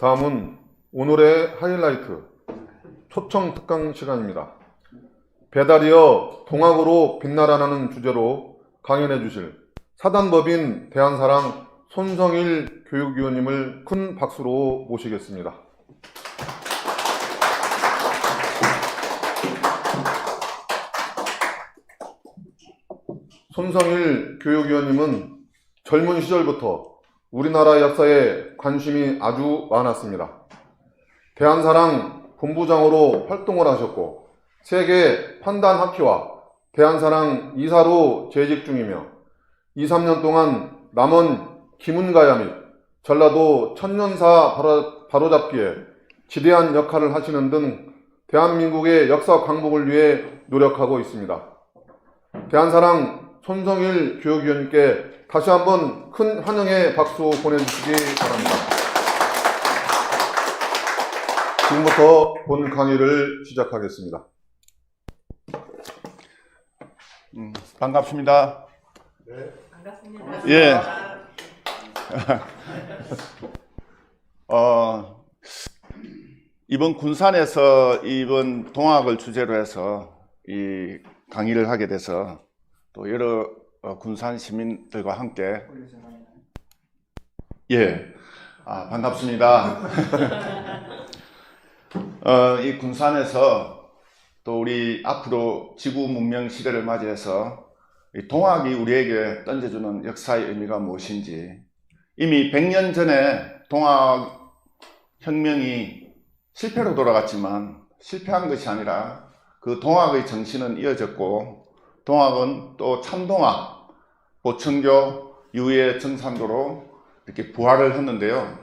다음은 오늘의 하이라이트 초청 특강 시간입니다. 배달이여 동학으로 빛나라는 주제로 강연해 주실 사단법인 대한사랑 손성일 교육위원님을 큰 박수로 모시겠습니다. 손성일 교육위원님은 젊은 시절부터 우리나라 역사에 관심이 아주 많았습니다. 대한사랑 본부장으로 활동을 하셨고 세계 판단학회와 대한사랑 이사로 재직 중이며 2, 3년 동안 남원 김은가야 및 전라도 천년사 바로잡기에 지대한 역할을 하시는 등 대한민국의 역사 광복을 위해 노력하고 있습니다. 대한사랑 손성일 교육위원님께 다시 한번 큰 환영의 박수 보내주시기 바랍니다. 지금부터 본 강의를 시작하겠습니다. 반갑습니다. 네. 반갑습니다. 예. 이번 군산에서 이번 동학을 주제로 해서 이 강의를 하게 돼서 또 여러 군산 시민들과 함께 반갑습니다. 이 군산에서 또 우리 앞으로 지구 문명 시대를 맞이해서 이 동학이 우리에게 던져주는 역사의 의미가 무엇인지, 이미 100년 전에 동학 혁명이 실패로 돌아갔지만 실패한 것이 아니라 그 동학의 정신은 이어졌고, 동학은 또 참동학, 보천교, 유해 정산도로 이렇게 부활을 했는데요.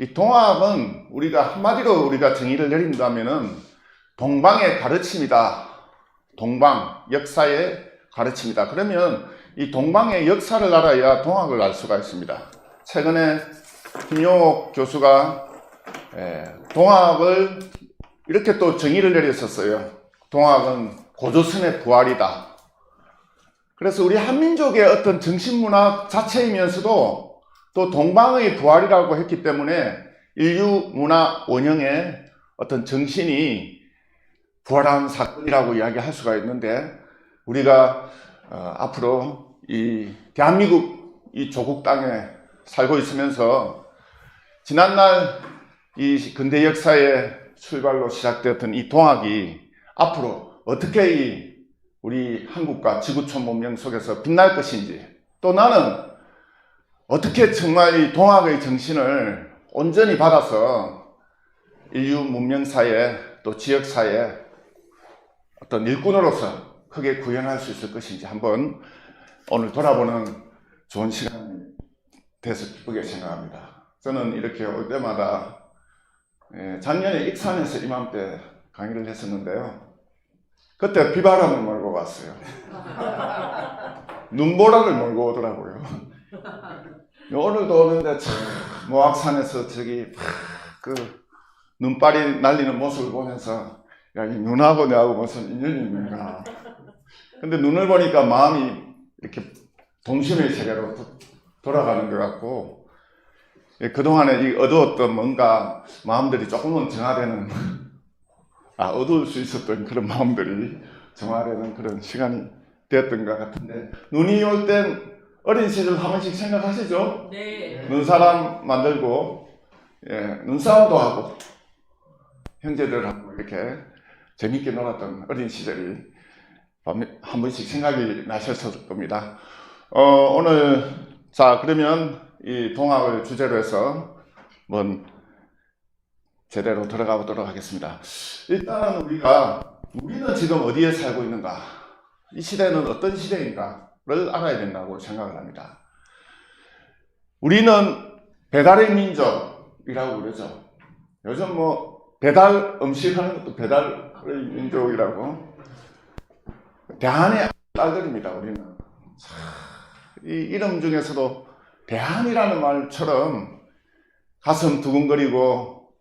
이 동학은 한마디로 우리가 정의를 내린다면은 동방의 가르침이다. 동방, 역사의 가르침이다. 그러면 이 동방의 역사를 알아야 동학을 알 수가 있습니다. 최근에 김용옥 교수가 동학을 이렇게 또 정의를 내렸었어요. 동학은 고조선의 부활이다. 그래서 우리 한민족의 어떤 정신문화 자체이면서도 또 동방의 부활이라고 했기 때문에 인류 문화 원형의 어떤 정신이 부활한 사건이라고 이야기할 수가 있는데, 우리가 앞으로 이 대한민국 이 조국 땅에 살고 있으면서 지난날 이 근대 역사의 출발로 시작되었던 이 동학이 앞으로 어떻게 우리 한국과 지구촌 문명 속에서 빛날 것인지, 또 나는 어떻게 정말 이 동학의 정신을 온전히 받아서 인류 문명사에 또 지역사에 어떤 일꾼으로서 크게 구현할 수 있을 것인지 한번 오늘 돌아보는 좋은 시간이 돼서 기쁘게 생각합니다. 저는 이렇게 올 때마다 작년에 익산에서 이맘때 강의를 했었는데요. 그때 비바람을 몰고 왔어요. 눈보라를 몰고 오더라고요. 오늘도 오는데 참 모악산에서 저기 그 눈발이 날리는 모습을 보면서 야, 이 눈하고 내하고 무슨 인연이 있는가. 근데 눈을 보니까 마음이 이렇게 동심의 세계로 돌아가는 것 같고, 그동안에 이 어두웠던 뭔가 마음들이 조금은 정화되는, 어두울 수 있었던 그런 마음들이 정화되는 그런 시간이 되었던 것 같은데, 눈이 올 땐 어린 시절 한 번씩 생각하시죠? 네. 눈사람 만들고, 눈싸움도 하고, 형제들하고 이렇게 재밌게 놀았던 어린 시절이 한 번씩 생각이 나셨을 겁니다. 오늘, 그러면 이 동학을 주제로 해서 제대로 들어가 보도록 하겠습니다. 일단 우리는 지금 어디에 살고 있는가? 이 시대는 어떤 시대인가를 알아야 된다고 생각을 합니다. 우리는 배달의 민족이라고 그러죠. 요즘 배달 음식 하는 것도 배달의 민족이라고. 대한의 딸들입니다, 우리는. 이 이름 중에서도 대한이라는 말처럼 가슴 두근거리고,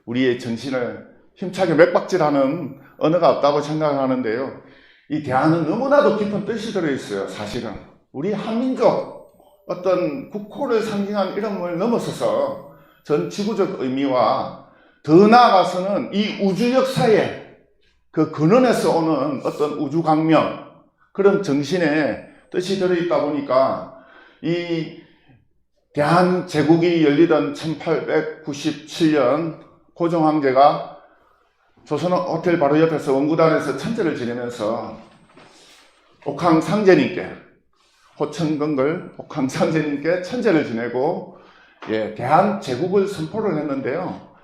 우리의 정신을 힘차게 맥박질하는 언어가 없다고 생각하는데요. 이 대한은 너무나도 깊은 뜻이 들어있어요. 사실은 우리 한민족 어떤 국호를 상징한 이름을 넘어서서 전 지구적 의미와 더 나아가서는 이 우주 역사의 그 근원에서 오는 어떤 우주 광명, 그런 정신의 뜻이 들어있다 보니까 이 대한제국이 열리던 1897년 고종황제가 조선 호텔 바로 옆에서 원구단에서 천재를 지내면서 옥황상제님께, 호천근글 옥황상제님께 천재를 지내고 대한제국을 선포를 했는데요.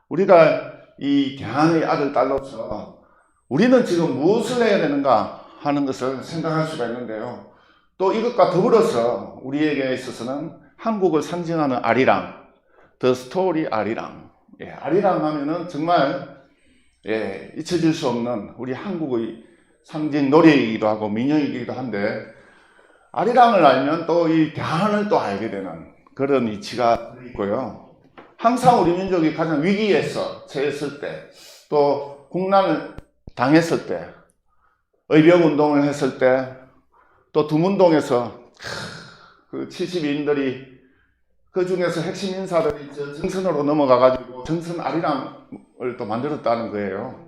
우리가 이 대한의 아들, 딸로서 우리는 지금 무엇을 해야 되는가 하는 것을 생각할 수가 있는데요. 또 이것과 더불어서 우리에게 있어서는 한국을 상징하는 아리랑, 더 스토리 아리랑. 아리랑 하면은 정말 잊혀질 수 없는 우리 한국의 상징 노래이기도 하고 민요이기도 한데, 아리랑을 알면 또 이 대한을 또 알게 되는 그런 이치가 있고요. 항상 우리 민족이 가장 위기에서 처했을 때, 또 국난을 당했을 때, 의병운동을 했을 때, 또 두문동에서 그 72인들이 그 중에서 핵심 인사들이 정선으로 넘어가가지고 정선 아리랑을 또 만들었다는 거예요.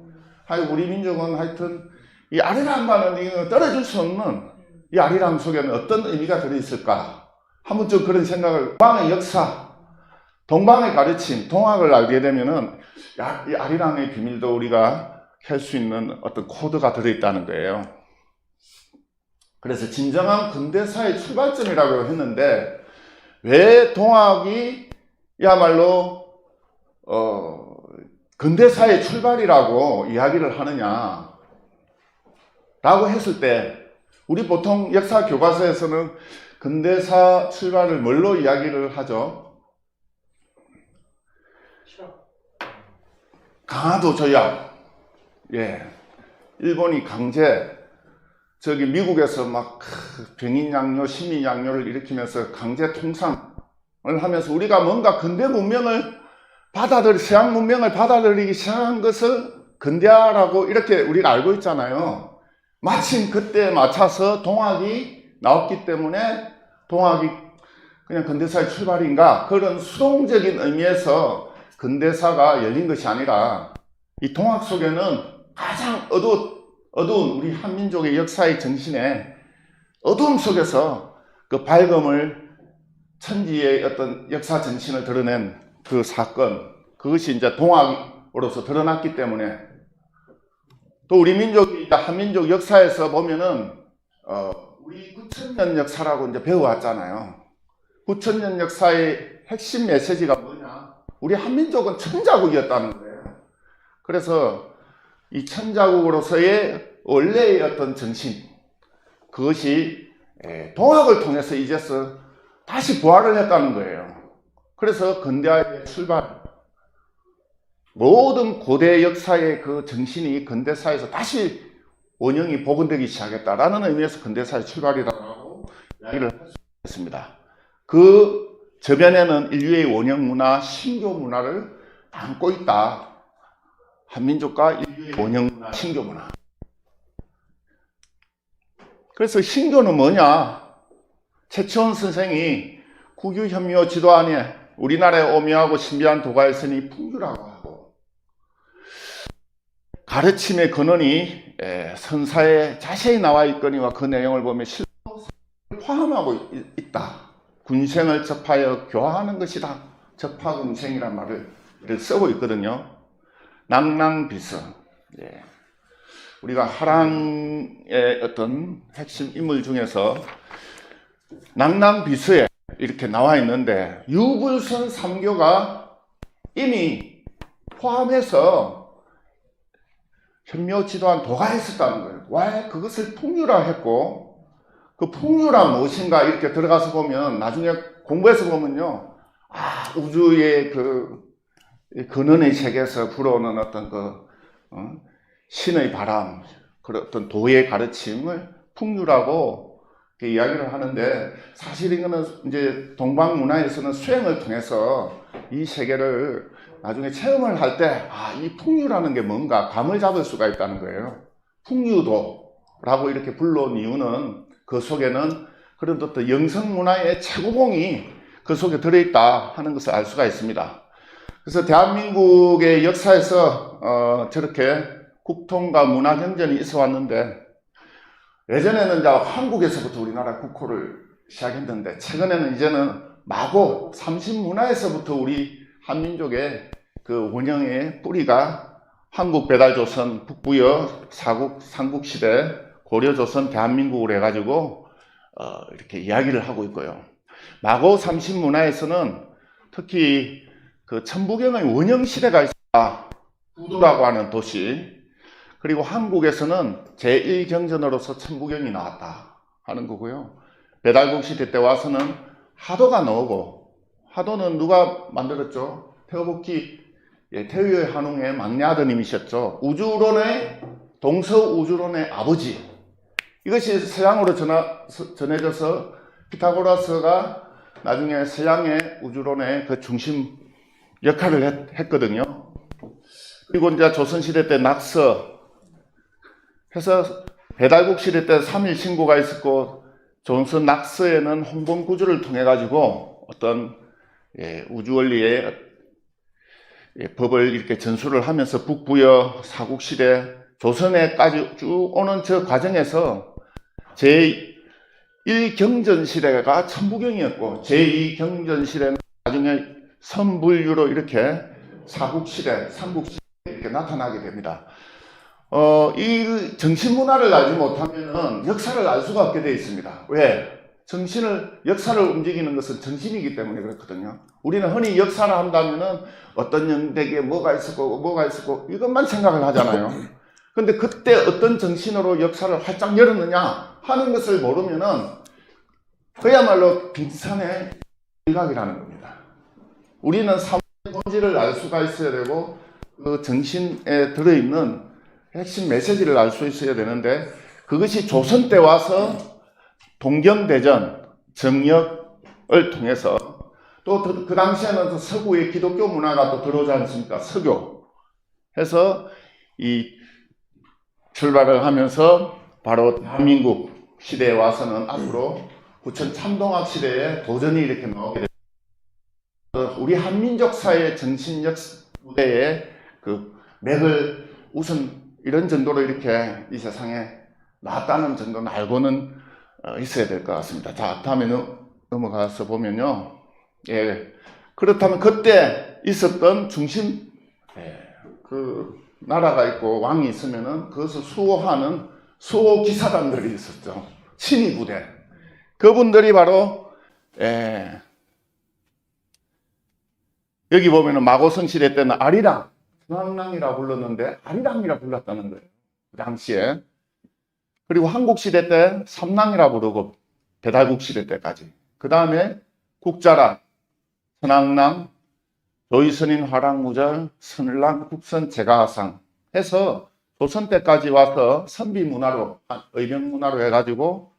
우리 민족은 하여튼 이 아리랑과는 떨어질 수 없는 이 아리랑 속에는 어떤 의미가 들어있을까? 한번 좀 그런 생각을, 동방의 역사, 동방의 가르침, 동학을 알게 되면은 이 아리랑의 비밀도 우리가 할 수 있는 어떤 코드가 들어있다는 거예요. 그래서 진정한 근대사의 출발점이라고 했는데, 왜 동학이 야말로 근대사의 출발이라고 이야기를 하느냐 라고 했을 때, 우리 보통 역사 교과서에서는 근대사 출발을 뭘로 이야기를 하죠? 강화도 조약. 일본이 강제, 미국에서 막 병인양요, 시민양요를 일으키면서 강제 통상을 하면서 우리가 뭔가 근대 문명을 서양 문명을 받아들이기 시작한 것을 근대화라고 이렇게 우리가 알고 있잖아요. 마침 그때에 맞춰서 동학이 나왔기 때문에 동학이 그냥 근대사의 출발인가, 그런 수동적인 의미에서 근대사가 열린 것이 아니라, 이 동학 속에는 가장 어두운 우리 한민족의 역사의 정신에 어두움 속에서 그 밝음을, 천지의 어떤 역사 정신을 드러낸 그 사건, 그것이 이제 동학으로서 드러났기 때문에, 또 우리 민족이 한민족 역사에서 보면은 우리 9,000년 역사라고 이제 배워왔잖아요. 9,000년 역사의 핵심 메시지가 뭐냐? 우리 한민족은 천자국이었다는 거예요. 그래서 이 천자국으로서의 원래의 어떤 정신, 그것이 동학을 통해서 이제서 다시 부활을 했다는 거예요. 그래서 근대화의 출발, 모든 고대 역사의 그 정신이 근대사에서 다시 원형이 복원되기 시작했다라는 의미에서 근대사의 출발이라고 이야기를 할 수 있습니다. 그 저변에는 인류의 원형 문화, 신교 문화를 담고 있다. 한민족과 인류의 원형 문화, 신교 문화. 그래서 신교는 뭐냐? 최치원 선생이 국유현미호 지도안에 우리나라의 오묘하고 신비한 도가일선이 풍류라고 하고, 가르침의 근원이 선사에 자세히 나와 있거니와 그 내용을 보면 실생을 포함하고 있다. 군생을 접하여 교화하는 것이다. 접하군생이란 말을 쓰고 있거든요. 낭랑비서. 우리가 화랑의 어떤 핵심 인물 중에서 낭랑비서에 이렇게 나와 있는데, 유불선 3교가 이미 포함해서 현묘 지도한 도가 있었다는 거예요. 왜 그것을 풍류라 했고, 그 풍류란 무엇인가 이렇게 들어가서 보면, 나중에 공부해서 보면요, 우주의 그 근원의 세계에서 불어오는 어떤 신의 바람, 그런 어떤 도의 가르침을 풍류라고 이야기를 하는데, 사실 이거는 이제 동방 문화에서는 수행을 통해서 이 세계를 나중에 체험을 할 때, 이 풍류라는 게 뭔가 감을 잡을 수가 있다는 거예요. 풍류도라고 이렇게 불러온 이유는, 그 속에는 그런 어떤 영성 문화의 최고봉이 그 속에 들어있다 하는 것을 알 수가 있습니다. 그래서 대한민국의 역사에서 저렇게 국통과 문화 경전이 있어 왔는데, 예전에는 이제 한국에서부터 우리나라 국호를 시작했는데, 최근에는 이제는 마고 삼신문화에서부터 우리 한민족의 그 원형의 뿌리가 한국 배달조선 북부여 사국 삼국시대 고려조선 대한민국으로 해가지고 이렇게 이야기를 하고 있고요. 마고 삼신문화에서는 특히 그 천부경의 원형시대가 있다. 구도라고 하는 도시, 그리고 한국에서는 제1경전으로서 천부경이 나왔다 하는 거고요. 배달국 시대 때 와서는 하도가 나오고, 하도는 누가 만들었죠? 태어복기, 태의의 한웅의 막내 아드님이셨죠. 우주론의, 동서우주론의 아버지. 이것이 서양으로 전해져서 피타고라스가 나중에 서양의 우주론의 그 중심 역할을 했거든요. 그리고 이제 조선시대 때 낙서 해서 배달국 시대 때 3일 신고가 있었고, 조선 낙서에는 홍범구주를 통해 가지고 어떤 우주원리의 법을 이렇게 전수를 하면서 북부여 사국시대 조선에까지 쭉 오는 저 과정에서 제1경전시대가 천부경이었고, 제2경전시대는 나중에 선불유로 이렇게 사국시대, 삼국시대 이렇게 나타나게 됩니다. 이 정신문화를 알지 못하면 역사를 알 수가 없게 되어 있습니다. 왜? 역사를 움직이는 것은 정신이기 때문에 그렇거든요. 우리는 흔히 역사를 한다면은 어떤 영대기에 뭐가 있었고 이것만 생각을 하잖아요. 근데 그때 어떤 정신으로 역사를 활짝 열었느냐 하는 것을 모르면은 그야말로 빙산의 일각이라는 겁니다. 우리는 사회의 본질을 알 수가 있어야 되고, 그 정신에 들어있는 핵심 메시지를 알 수 있어야 되는데, 그것이 조선 때 와서 동경대전, 정역을 통해서, 또 그 당시에는 서구의 기독교 문화가 또 들어오지 않습니까? 서교 해서 이 출발을 하면서 바로 대한민국 시대에 와서는 앞으로 부천 참동학 시대에 도전이 이렇게 나오게 됩니다. 우리 한민족사의 정신적 무대에 그 맥을 우선 이런 정도로 이렇게 이 세상에 나왔다는 정도는 알고는 있어야 될 것 같습니다. 자, 다음에 넘어가서 보면요. 그렇다면 그때 있었던 중심, 그 나라가 있고 왕이 있으면은 그것을 수호하는 수호기사단들이 있었죠. 친위부대. 그분들이 바로, 여기 보면은 마고선 시대 때는 아리랑, 중앙랑이라 불렀는데 아리랑이라 불렀다는 거예요. 그 당시에. 그리고 한국 시대 때 삼랑이라 부르고, 배달국 시대 때까지. 그 다음에 국자랑, 선왕랑, 조이선인 화랑무절, 선랑, 국선, 제가상 해서 조선 때까지 와서 선비문화로, 의병문화로 해가지고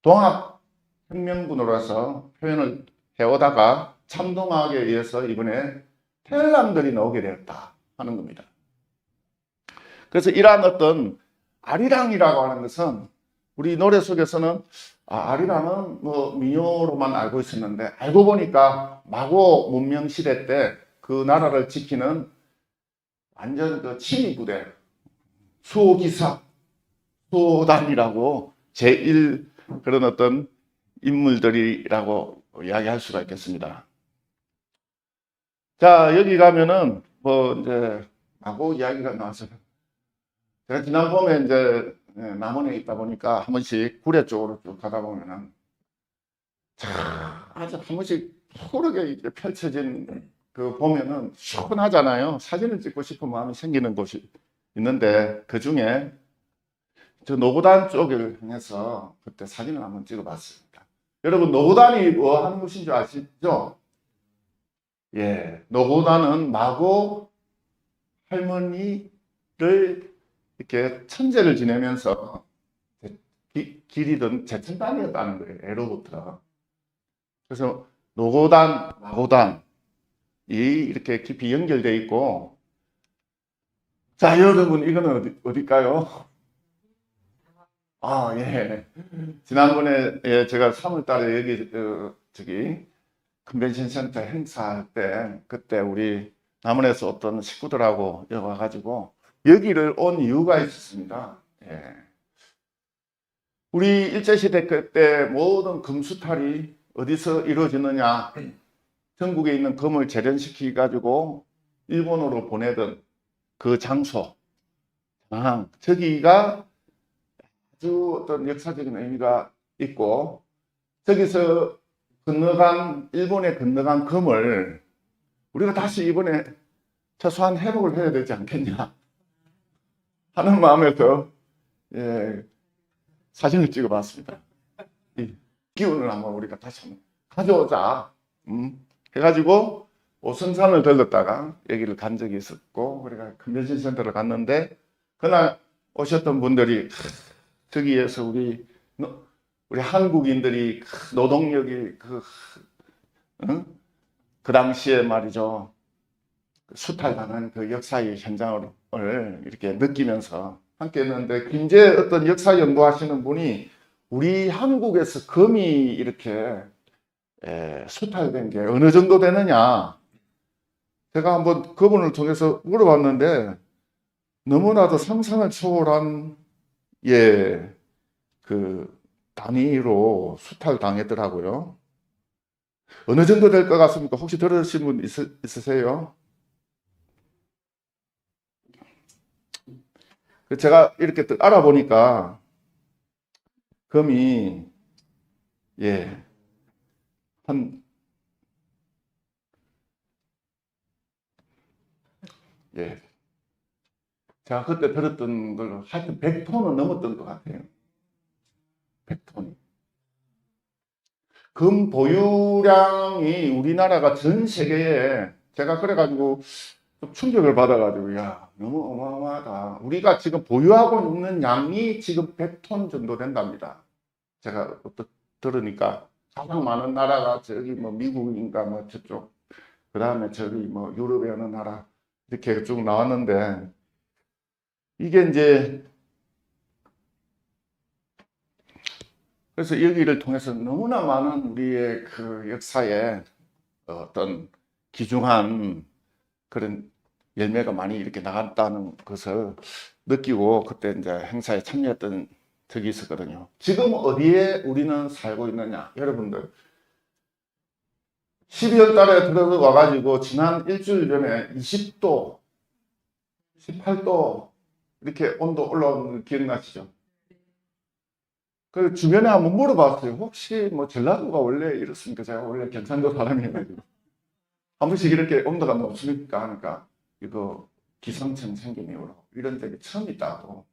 동학혁명군으로 해서 표현을 해오다가 참동학에 의해서 이번에 텔람들이 나오게 되었다 하는 겁니다. 그래서 이러한 어떤 아리랑이라고 하는 것은 우리 노래 속에서는 아리랑은 뭐 민요로만 알고 있었는데, 알고 보니까 마고 문명 시대 때 그 나라를 지키는 완전 그 친위부대, 수호기사, 수호단이라고 제1 그런 어떤 인물들이라고 이야기할 수가 있겠습니다. 자, 여기 가면은 뭐 이제 마고 이야기가 나와서, 제가 지난번에 이제 남원에 있다 보니까 한 번씩 구례 쪽으로 쭉 가다 보면은 아주 한 번씩 푸르게 이제 펼쳐진 그 보면은 시원하잖아요. 사진을 찍고 싶은 마음이 생기는 곳이 있는데, 그 중에 저 노고단 쪽을 향해서 그때 사진을 한번 찍어봤습니다. 여러분, 노고단이 뭐 하는 곳인 줄 아시죠? 노고단은 마고 할머니를 이렇게 천재를 지내면서 기리던 제천단이었다는 거예요. 애로부터. 그래서 노고단, 마고단 이렇게 깊이 연결되어 있고, 자, 여러분, 이거는 어딜까요? 지난번에 제가 3월 달에 여기 컨벤션 센터 행사할 때, 그때 우리 남원에서 어떤 식구들하고 여기 와가지고 여기를 온 이유가 있었습니다. 예. 우리 일제시대 때 모든 금수탈이 어디서 이루어지느냐? 전국에 있는 금을 재련시키 가지고 일본으로 보내던 그 장소, 저기가 아주 어떤 역사적인 의미가 있고, 저기서 건너간, 일본에 건너간 금을 우리가 다시 이번에 최소한 회복을 해야 되지 않겠냐 하는 마음에서 예, 사진을 찍어 봤습니다. 이 기운을 한번 우리가 다시 한번 가져오자. 해가지고 오선산을 들렀다가 여기를 간 적이 있었고, 우리가 컨벤션 센터를 갔는데 그날 오셨던 분들이 저기에서 우리 한국인들이 노동력이 그 당시에 말이죠, 수탈당한 그 역사의 현장을 이렇게 느끼면서 함께 했는데, 김제 어떤 역사 연구하시는 분이 우리 한국에서 금이 이렇게 수탈된 게 어느 정도 되느냐, 제가 한번 그분을 통해서 물어봤는데 너무나도 상상을 초월한 그 단위로 수탈당했더라고요. 어느 정도 될 것 같습니까? 혹시 들으신 분 있으세요? 제가 이렇게 알아보니까 금이 한 제가 그때 들었던 걸로 하여튼 100톤은 넘었던 것 같아요. 100톤. 금 보유량이 우리나라가 전 세계에, 제가 그래가지고 좀 충격을 받아가지고, 야, 너무 어마어마하다. 우리가 지금 보유하고 있는 양이 지금 100톤 정도 된답니다. 제가 들으니까 가장 많은 나라가 저기 뭐 미국인가 뭐 저쪽, 그 다음에 저기 뭐 유럽의 어느 나라, 이렇게 쭉 나왔는데, 이게 이제 그래서 여기를 통해서 너무나 많은 우리의 그 역사에 어떤 귀중한 그런 열매가 많이 이렇게 나갔다는 것을 느끼고 그때 이제 행사에 참여했던 적이 있었거든요. 지금 어디에 우리는 살고 있느냐? 여러분들, 12월 달에 들어와 가지고 지난 일주일 전에 20도, 18도 이렇게 온도 올라오는 거 기억나시죠? 그 주변에 한번 물어봤어요. 혹시 뭐 전라도가 원래 이렇습니까? 제가 원래 경상도 사람이어가지고 한 번씩 이렇게 온도가 높습니까? 하니까 이거 기상청 생긴 이후로 이런 적이 처음 있다고,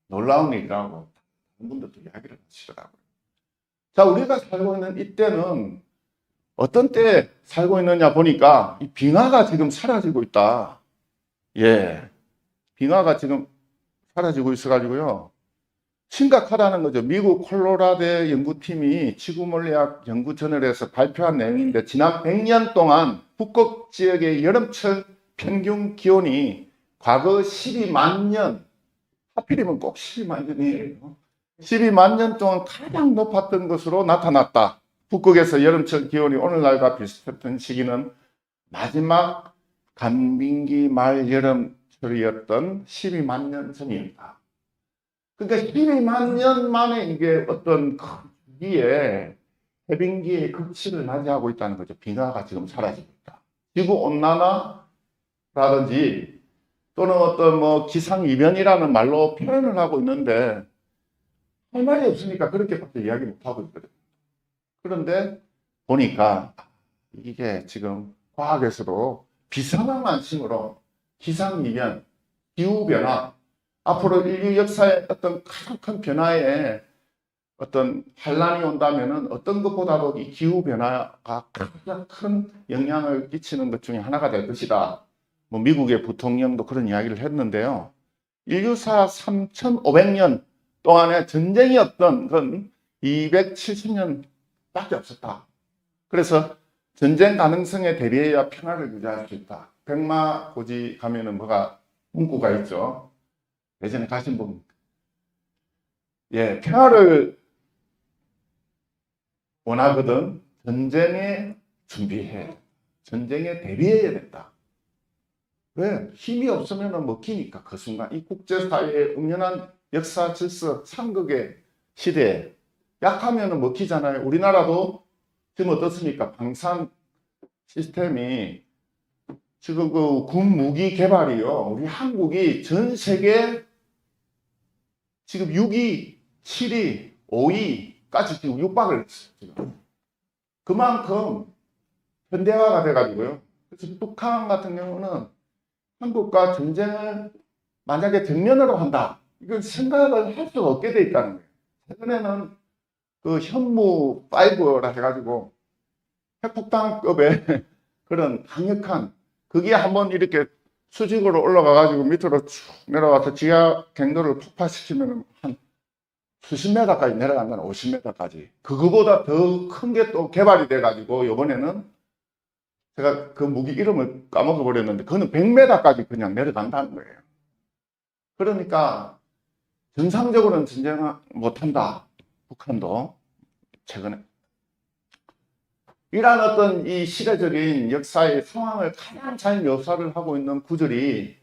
놀라운 일이라고 다른 분들도 이야기를 하시더라고요. 자, 우리가 살고 있는 이때는 어떤 때 살고 있느냐 보니까 이 빙하가 지금 사라지고 있다. 빙하가 지금 사라지고 있어가지고요, 심각하다는 거죠. 미국 콜로라도 연구팀이 지구물리학 연구저널에서 발표한 내용인데, 지난 100년 동안 북극 지역의 여름철 평균 기온이 과거 12만 년, 하필이면 꼭 12만 년이에요. 12만 년 동안 가장 높았던 것으로 나타났다. 북극에서 여름철 기온이 오늘날과 비슷했던 시기는 마지막 간빙기 말 여름철이었던 12만 년 전이었다. 그러니까 12만 년 만에 이게 어떤 크기에 해빙기의 극치를 맞이하고 있다는 거죠. 빙하가 지금 사라지고 있다. 지구온난화라든지 또는 어떤 뭐 기상이변이라는 말로 표현을 하고 있는데 할 말이 없으니까 그렇게밖에 이야기 못하고 있거든요. 그런데 보니까 이게 지금 과학에서도 비상항만심으로 기상이변, 기후변화, 앞으로 인류 역사의 어떤 가장 큰 변화에 어떤 환란이 온다면은 어떤 것보다도 이 기후변화가 가장 큰 영향을 끼치는 것 중에 하나가 될 것이다. 뭐 미국의 부통령도 그런 이야기를 했는데요. 인류사 3,500년 동안의 전쟁이었던 건 270년밖에 없었다. 그래서 전쟁 가능성에 대비해야 평화를 유지할 수 있다. 백마고지 가면은 뭐가 문구가 있죠. 예전에 가신 분, 평화를 원하거든 전쟁에 준비해, 전쟁에 대비해야 된다. 왜? 힘이 없으면 먹히니까 그 순간 이 국제사회의 엄연한 역사 질서 상극의 시대에 약하면 먹히잖아요. 우리나라도 지금 어떻습니까? 방산 시스템이 지금 그 군무기 개발이요. 우리 한국이 전 세계 지금 6위, 7위, 5위까지 지금 육박을 했어요. 지금. 그만큼 현대화가 돼가지고요. 그래서 북한 같은 경우는 한국과 전쟁을 만약에 정면으로 한다. 이건 생각을 할 수가 없게 돼 있다는 거예요. 최근에는 그 현무 5라 해가지고 핵폭탄급의 그런 강력한 그게 한번 이렇게 수직으로 올라가가지고 밑으로 쭉 내려와서 지하 갱도를 폭파시키면 한 수십 메다까지 내려간다는 50m까지. 그거보다 더 큰 게 또 개발이 돼가지고 이번에는 제가 그 무기 이름을 까먹어 버렸는데 그거는 100m까지 그냥 내려간다는 거예요. 그러니까 정상적으로는 전쟁을 못한다. 북한도 최근에. 이러한 어떤 이 시대적인 역사의 상황을 가장 잘 묘사를 하고 있는 구절이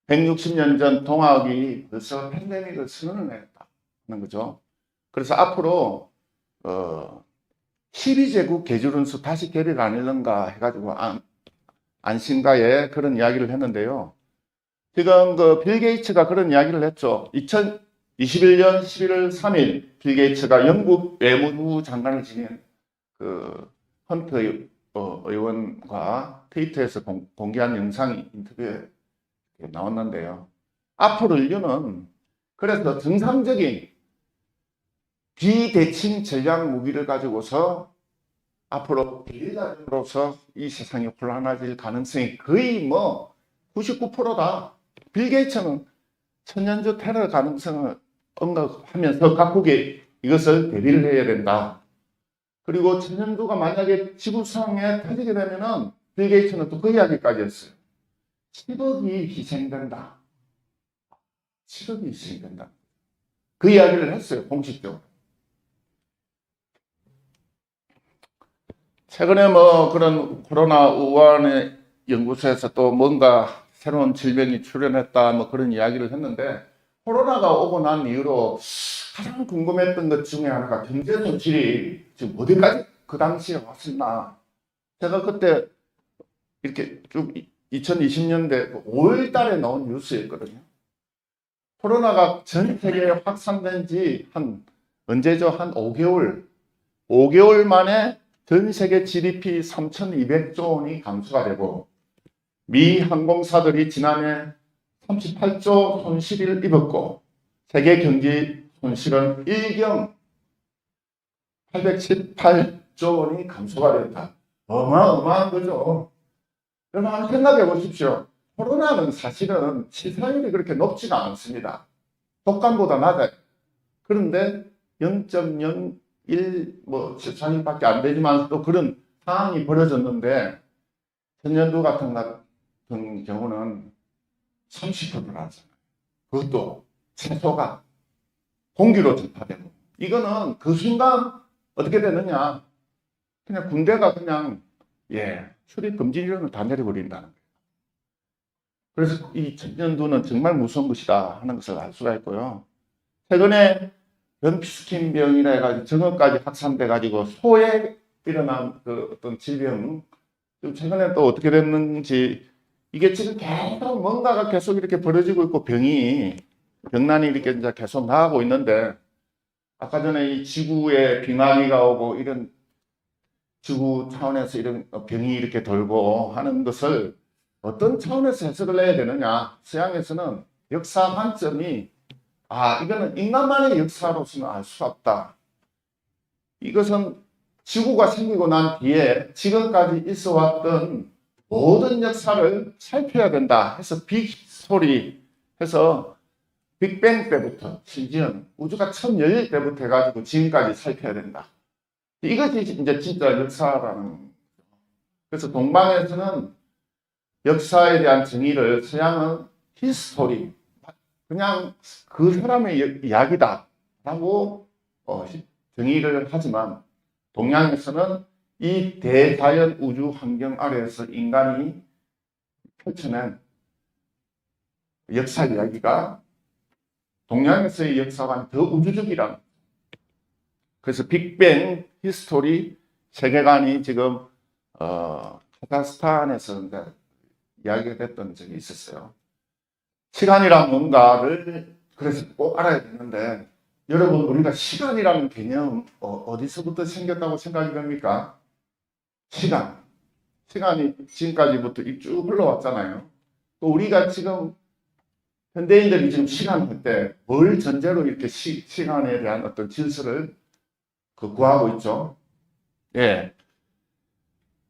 160년 전 동학이 벌써 팬데믹을 선언을 했다는 거죠. 그래서 앞으로 12제국 개주론수 다시 결의를 안 하는가 해가지고 안신가에 그런 이야기를 했는데요. 지금 그 빌 게이츠가 그런 이야기를 했죠. 2021년 11월 3일 빌 게이츠가 영국 외무부 장관을 지낸 그 헌트 의원과 트위터에서 공개한 영상이 인터뷰에 나왔는데요. 앞으로 인류는 그래서 정상적인 비대칭 전략 무기를 가지고서 앞으로 비례자적으로서 이 세상이 혼란해질 가능성이 거의 뭐 99%다. 빌 게이츠는 천년주 테러 가능성을 언급하면서 각국이 이것을 대비를 해야 된다. 그리고 천년두가 만약에 지구상에 터지게 되면은 빌 게이츠는 또 그 이야기까지 했어요. 10억이 희생된다. 10억이 희생된다. 그 이야기를 했어요. 공식적으로. 최근에 뭐 그런 코로나 우한의 연구소에서 또 뭔가 새로운 질병이 출현했다 뭐 그런 이야기를 했는데 코로나가 오고 난 이후로 가장 궁금했던 것 중에 하나가 경제 손실이 지금 어디까지 그 당시에 왔었나. 제가 그때 이렇게 쭉 2020년대 5월 달에 나온 뉴스였거든요. 코로나가 전 세계에 확산된 지 언제죠? 한 5개월 만에 전 세계 GDP 3,200조 원이 감소가 되고 미 항공사들이 지난해 38조 손실을 입었고 세계 경제 손실은 1경 818조 원이 감소가 된다. 어마어마한 거죠. 여러분 한번 생각해 보십시오. 코로나는 사실은 치사율이 그렇게 높지가 않습니다. 독감보다 낮아요. 그런데 0.01 뭐 치사율밖에 안 되지만 또 그런 상황이 벌어졌는데 천년두 같은 경우는 30%라잖아요. 그것도 채소가 공기로 전파되고 이거는 그 순간 어떻게 되느냐 그냥 군대가 그냥 출입 금지 이런 다 내려버린다는 거예요. 그래서 이 천년두는 정말 무서운 것이다 하는 것을 알 수가 있고요. 최근에 런피스킨 병이라 해가지고 정원까지 확산돼 가지고 소에 일어난 그 어떤 질병 최근에 또 어떻게 됐는지 이게 지금 계속 뭔가가 계속 이렇게 벌어지고 있고 병난이 이렇게 이제 계속 나가고 있는데 아까 전에 이 지구에 빙하기가 오고 이런 지구 차원에서 이런 병이 이렇게 돌고 하는 것을 어떤 차원에서 해석을 해야 되느냐. 서양에서는 역사 관점이 이거는 인간만의 역사로서는 알 수 없다. 이것은 지구가 생기고 난 뒤에 지금까지 있어 왔던 모든 역사를 살펴야 된다 해서 빅스토리 해서 빅뱅 때부터 심지어 우주가 처음 열릴 때부터 해가지고 지금까지 살펴야 된다. 이것이 이제 진짜 역사라는. 그래서 동방에서는 역사에 대한 정의를 서양은 히스토리 그냥 그 사람의 이야기다 라고 정의를 하지만 동양에서는 이 대자연 우주 환경 아래에서 인간이 펼쳐낸 역사 이야기가 동양에서의 역사가 더 우주적이란. 그래서 빅뱅 히스토리 세계관이 지금 카자흐스탄에서 이제 이야기가 됐던 적이 있었어요. 시간이란 뭔가를 그래서 꼭 알아야 되는데, 여러분, 우리가 시간이라는 개념 어디서부터 생겼다고 생각이 됩니까? 시간이 지금까지부터 쭉 흘러왔잖아요. 또 우리가 지금 현대인들이 지금 시간할 때 뭘 전제로 이렇게 시간에 대한 어떤 질서를 구하고 있죠. 예.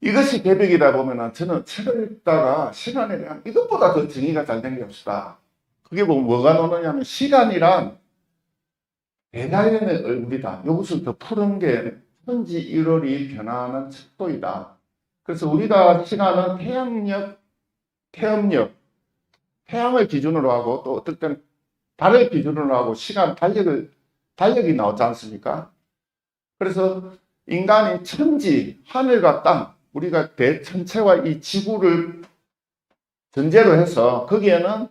이것이 계획이다 보면은 저는 책을 읽다가 시간에 대한 이것보다 더 정의가 잘 된 게 없다. 그게 뭐가 나오느냐면, 시간이란 대자연의 얼굴이다. 이것을 더 푸른 게 천지 1월이 변화하는 척도이다. 그래서 우리가 시간은 태엽력, 태양을 기준으로 하고, 또 어떨 때는 달을 기준으로 하고 시간 달력이 나오지 않습니까? 그래서 인간이 천지, 하늘과 땅, 우리가 대천체와 이 지구를 전제로 해서 거기에는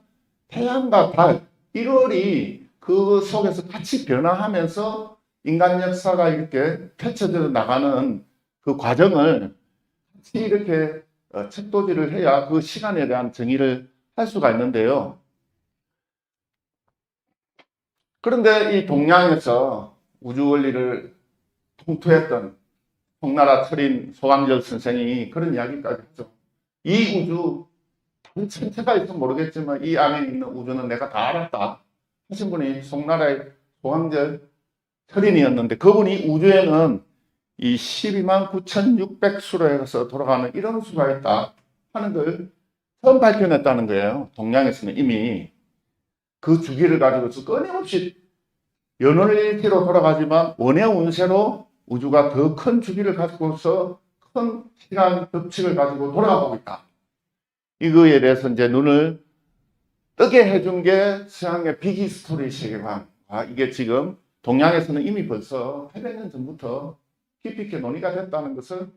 태양과 달, 1월이 그 속에서 같이 변화하면서 인간 역사가 이렇게 펼쳐져 나가는 그 과정을 같이 이렇게 척도질을 해야 그 시간에 대한 정의를 할 수가 있는데요. 그런데 이 동양에서 우주 원리를 통투했던 송나라 철인 소강절 선생이 그런 이야기까지 했죠. 이 우주, 다른 천체가 있으면 모르겠지만 이 안에 있는 우주는 내가 다 알았다 하신 분이 송나라의 소강절 철인이었는데, 그분이 우주에는 이 12만 9,600수로 해서 돌아가는 이런 수가 있다 하는 걸 처음 밝혀냈다는 거예요. 동양에서는 이미 그 주기를 가지고서 끊임없이 연월일기로 돌아가지만 원의 운세로 우주가 더 큰 주기를 가지고서 큰 시간 법칙을 가지고 돌아가고 있다. 이거에 대해서 이제 눈을 뜨게 해준 게 서양의 빅히스토리 세계관. 이게 지금 동양에서는 이미 벌써 800년 전부터 깊이 있게 논의가 됐다는 것을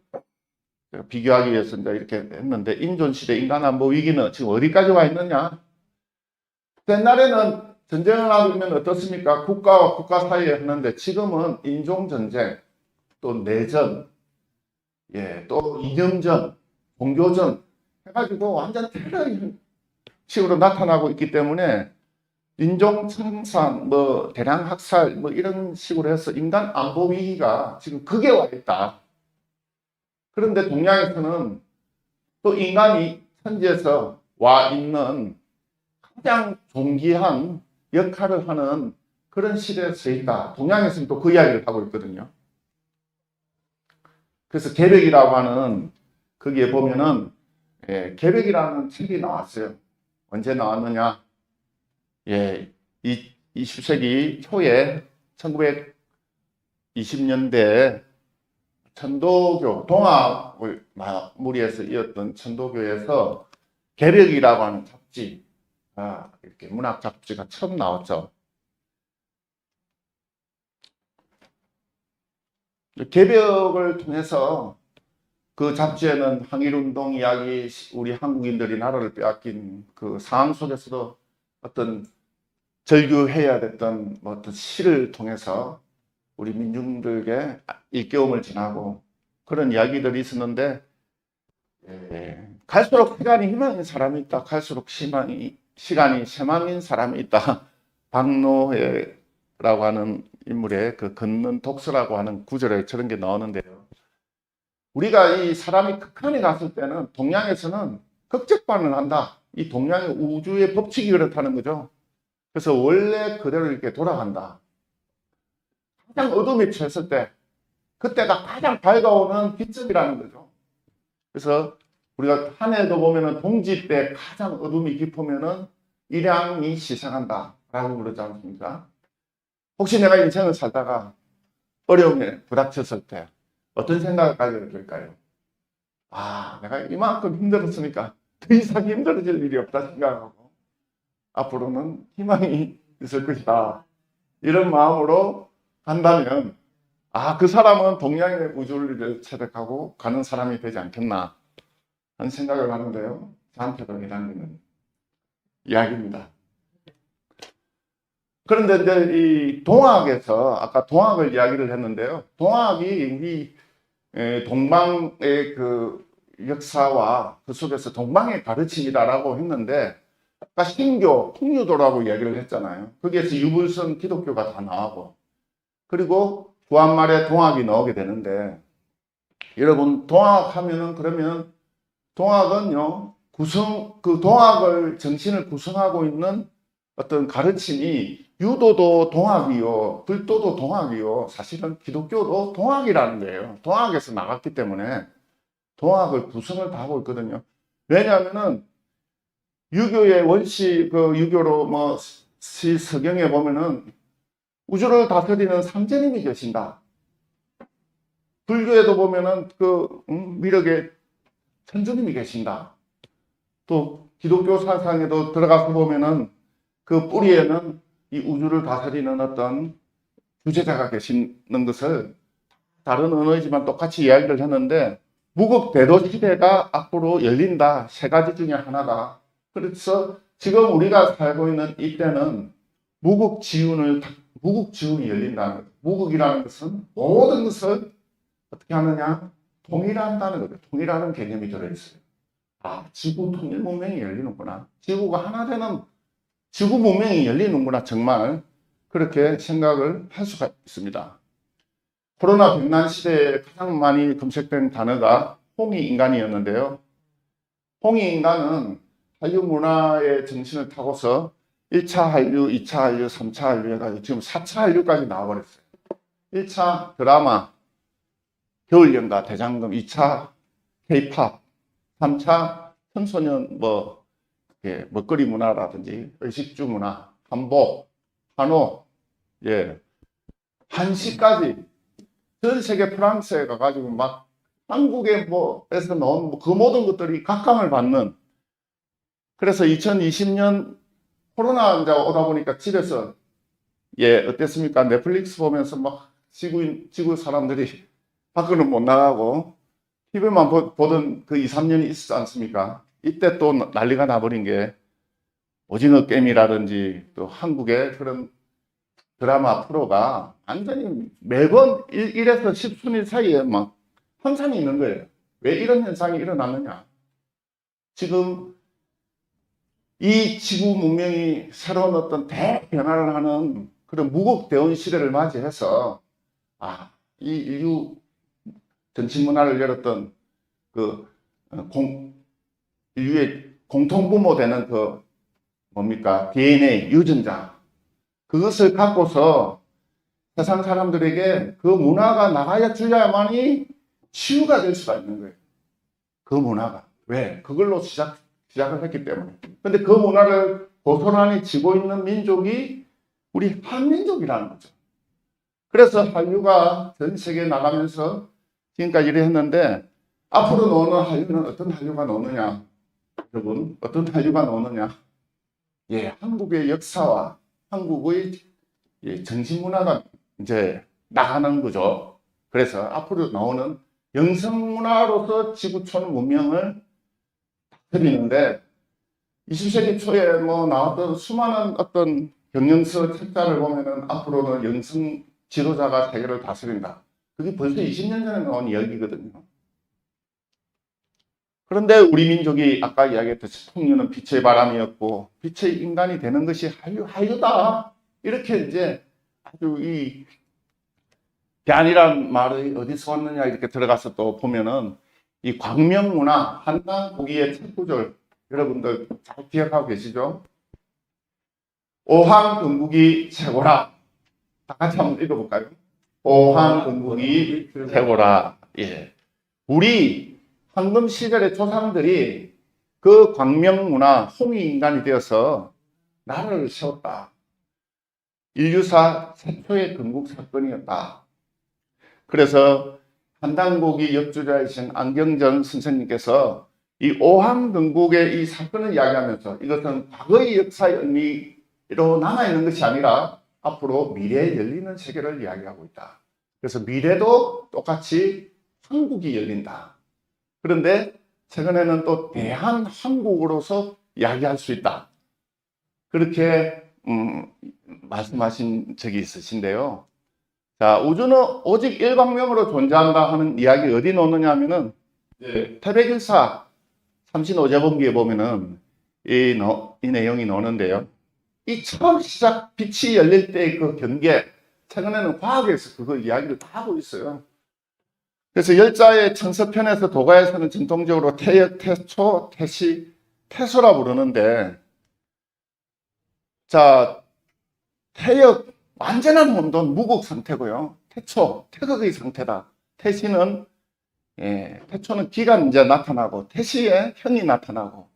비교하기 위해서 이제 이렇게 했는데, 인존시대 인간안보 위기는 지금 어디까지 와 있느냐? 옛날에는 전쟁을 하면 어떻습니까? 국가와 국가 사이에 했는데, 지금은 인종전쟁, 또 내전, 또 이념전, 종교전 해가지고 완전 테러식으로 나타나고 있기 때문에 인종청산, 대량 학살, 이런 식으로 해서 인간 안보 위기가 지금 극에 와 있다. 그런데 동양에서는 또 인간이 천지에서 와 있는 가장 존귀한 역할을 하는 그런 시대에 서 있다. 동양에서는 또 그 이야기를 하고 있거든요. 그래서 계획이라고 하는, 거기에 보면은 계획이라는 책이 나왔어요. 언제 나왔느냐? 20세기 초에 1920년대 천도교, 동학을 무리해서 이었던 천도교에서 계력이라고 하는 잡지, 이렇게 문학 잡지가 처음 나왔죠. 개벽을 통해서 그 잡지에는 항일운동 이야기, 우리 한국인들이 나라를 빼앗긴 그 상황 속에서도 어떤 절규해야 됐던 어떤 시를 통해서 우리 민중들에게 일깨움을 전하고 그런 이야기들이 있었는데, 갈수록 시간이 희망인 사람이 있다. 갈수록 시간이 쇠망인 사람이 있다. 박노해라고 하는 인물의 그 걷는 독서라고 하는 구절에 저런 게 나오는데요. 우리가 이 사람이 극한에 갔을 때는 동양에서는 극적반을 한다. 이 동양의 우주의 법칙이 그렇다는 거죠. 그래서 원래 그대로 이렇게 돌아간다. 가장 어둠이 쳤을 때, 그때가 가장 밝아오는 기점이라는 거죠. 그래서 우리가 한 해도 보면은 동지 때 가장 어둠이 깊으면은 일양이 시생한다 라고 그러지 않습니까? 혹시 내가 인생을 살다가 어려움에 부닥쳤을 때 어떤 생각을 가져야 될까요? 내가 이만큼 힘들었으니까 더 이상 힘들어질 일이 없다 생각하고 앞으로는 희망이 있을 것이다. 이런 마음으로 간다면 그 사람은 동양의 우주를 체득하고 가는 사람이 되지 않겠나 하는 생각을 하는데요. 저한테도 해당되는 이야기입니다. 그런데 이제 이 동학에서 아까 동학을 이야기를 했는데요. 동학이 우리 동방의 그 역사와 그 속에서 동방의 가르침이다라고 했는데 아까 신교, 통유도라고 이야기를 했잖아요. 거기에서 유불선 기독교가 다 나오고 그리고 구한말에 동학이 나오게 되는데 여러분 동학하면은 그러면 동학은요 그 동학을 정신을 구성하고 있는 어떤 가르침이 유도도 동학이요 불도도 동학이요 사실은 기독교도 동학이라는 거예요. 동학에서 나갔기 때문에 동학을 구성을 다 하고 있거든요. 왜냐하면은 유교의 원시 그 유교로 뭐 서경에 보면은 우주를 다스리는 상제님이 계신다. 불교에도 보면은 그 미륵의 천주님이 계신다. 또 기독교 사상에도 들어가서 보면은 그 뿌리에는 이 우주를 다스리는 어떤 주제자가 계시는 것을 다른 언어이지만 똑같이 이야기를 했는데 무국 대도 시대가 앞으로 열린다. 세 가지 중에 하나다. 그래서 지금 우리가 살고 있는 이때는 무국지운이 열린다는 거죠. 무국이라는 것은 모든 것을 어떻게 하느냐? 통일한다는 거죠. 통일하는 개념이 들어있어요. 아, 지구 통일 문명이 열리는구나. 지구가 하나 되는 지구 문명이 열리는구나. 정말 그렇게 생각을 할 수가 있습니다. 코로나 백난 시대에 가장 많이 검색된 단어가 홍익인간이었는데요. 홍익인간은 한류 문화의 정신을 타고서 1차 한류, 2차 한류, 3차 한류 해가지고 지금 4차 한류까지 나와버렸어요. 1차 드라마, 겨울연가, 대장금, 2차 K-팝, 3차 청소년 먹거리 문화라든지 의식주 문화, 한복, 한옥, 한식까지 전 세계 프랑스에 가가지고 막 한국에서 나온 그 모든 것들이 각광을 받는 그래서 2020년 코로나 이제 오다 보니까 집에서 어땠습니까? 넷플릭스 보면서 막 지구 사람들이 밖으로는 못 나가고 TV만 보던 그 2, 3년이 있었지 않습니까? 이때 또 난리가 나버린 게 오징어 게임이라든지 또 한국의 그런 드라마 프로가 완전히 매번 1에서 10순위 사이에 막 현상이 있는 거예요. 왜 이런 현상이 일어났느냐? 지금 이 지구 문명이 새로운 어떤 대변화를 하는 그런 무국대원 시대를 맞이해서 이 인류 전체 문화를 열었던 그 인류의 공통부모 되는 그 뭡니까? DNA 유전자 그것을 갖고서 세상 사람들에게 그 문화가 나가야 줄야만이 치유가 될 수가 있는 거예요. 그 문화가. 왜? 그걸로 시작을 했기 때문에. 근데 그 문화를 고스란히 지고 있는 민족이 우리 한민족이라는 거죠. 그래서 한류가 전 세계에 나가면서 지금까지 이래 했는데 앞으로 나오는 한류는 어떤 한류가 나오느냐? 여러분, 어떤 한류가 나오느냐? 한국의 역사와 한국의 정신문화가 이제 나가는 거죠. 그래서 앞으로 나오는 영성문화로서 지구촌 문명을 다스리는데 20세기 초에 나왔던 수많은 어떤 경영서 책자를 보면은 앞으로는 영성 지도자가 세계를 다스린다. 그게 벌써 20년 전에 나온 이야기거든요. 그런데 우리 민족이 아까 이야기했듯이 통유는 빛의 바람이었고 빛의 인간이 되는 것이 한류다. 이렇게 이제 아주 이 대안이란 말이 어디서 왔느냐 이렇게 들어가서 또 보면은 이 광명문화 한강고기의 첫 구절 여러분들 잘 기억하고 계시죠? 오한근국이 최고라. 다 같이 한번 읽어볼까요? 오한근국이 최고라. 우리 황금 시절의 조상들이 그 광명문화 홍익인간이 되어서 나라를 세웠다. 인류사 최초의 건국 사건이었다. 그래서 한단고기 역주자이신 안경전 선생님께서 이 오한건국의 이 사건을 이야기하면서 이것은 과거의 역사의 의미로 남아있는 것이 아니라 앞으로 미래에 열리는 세계를 이야기하고 있다. 그래서 미래도 똑같이 한국이 열린다. 그런데 최근에는 또 대한한국으로서 이야기할 수 있다. 그렇게 말씀하신 적이 있으신데요. 자, 우주는 오직 일광명으로 존재한다 하는 이야기 어디 놓느냐 하면은 태백일사 삼신오제본기에 보면은 이 내용이 나오는데요. 이 처음 시작 빛이 열릴 때의 그 경계, 최근에는 과학에서 그거 이야기를 다 하고 있어요. 그래서 열자의 천서편에서 도가에서는 전통적으로 태역, 태초, 태시, 태소라 부르는데, 자, 태역 완전한 혼돈, 무극 상태고요. 태초, 태극의 상태다. 태시는 태초는 기가 이제 나타나고 태시에 현이 나타나고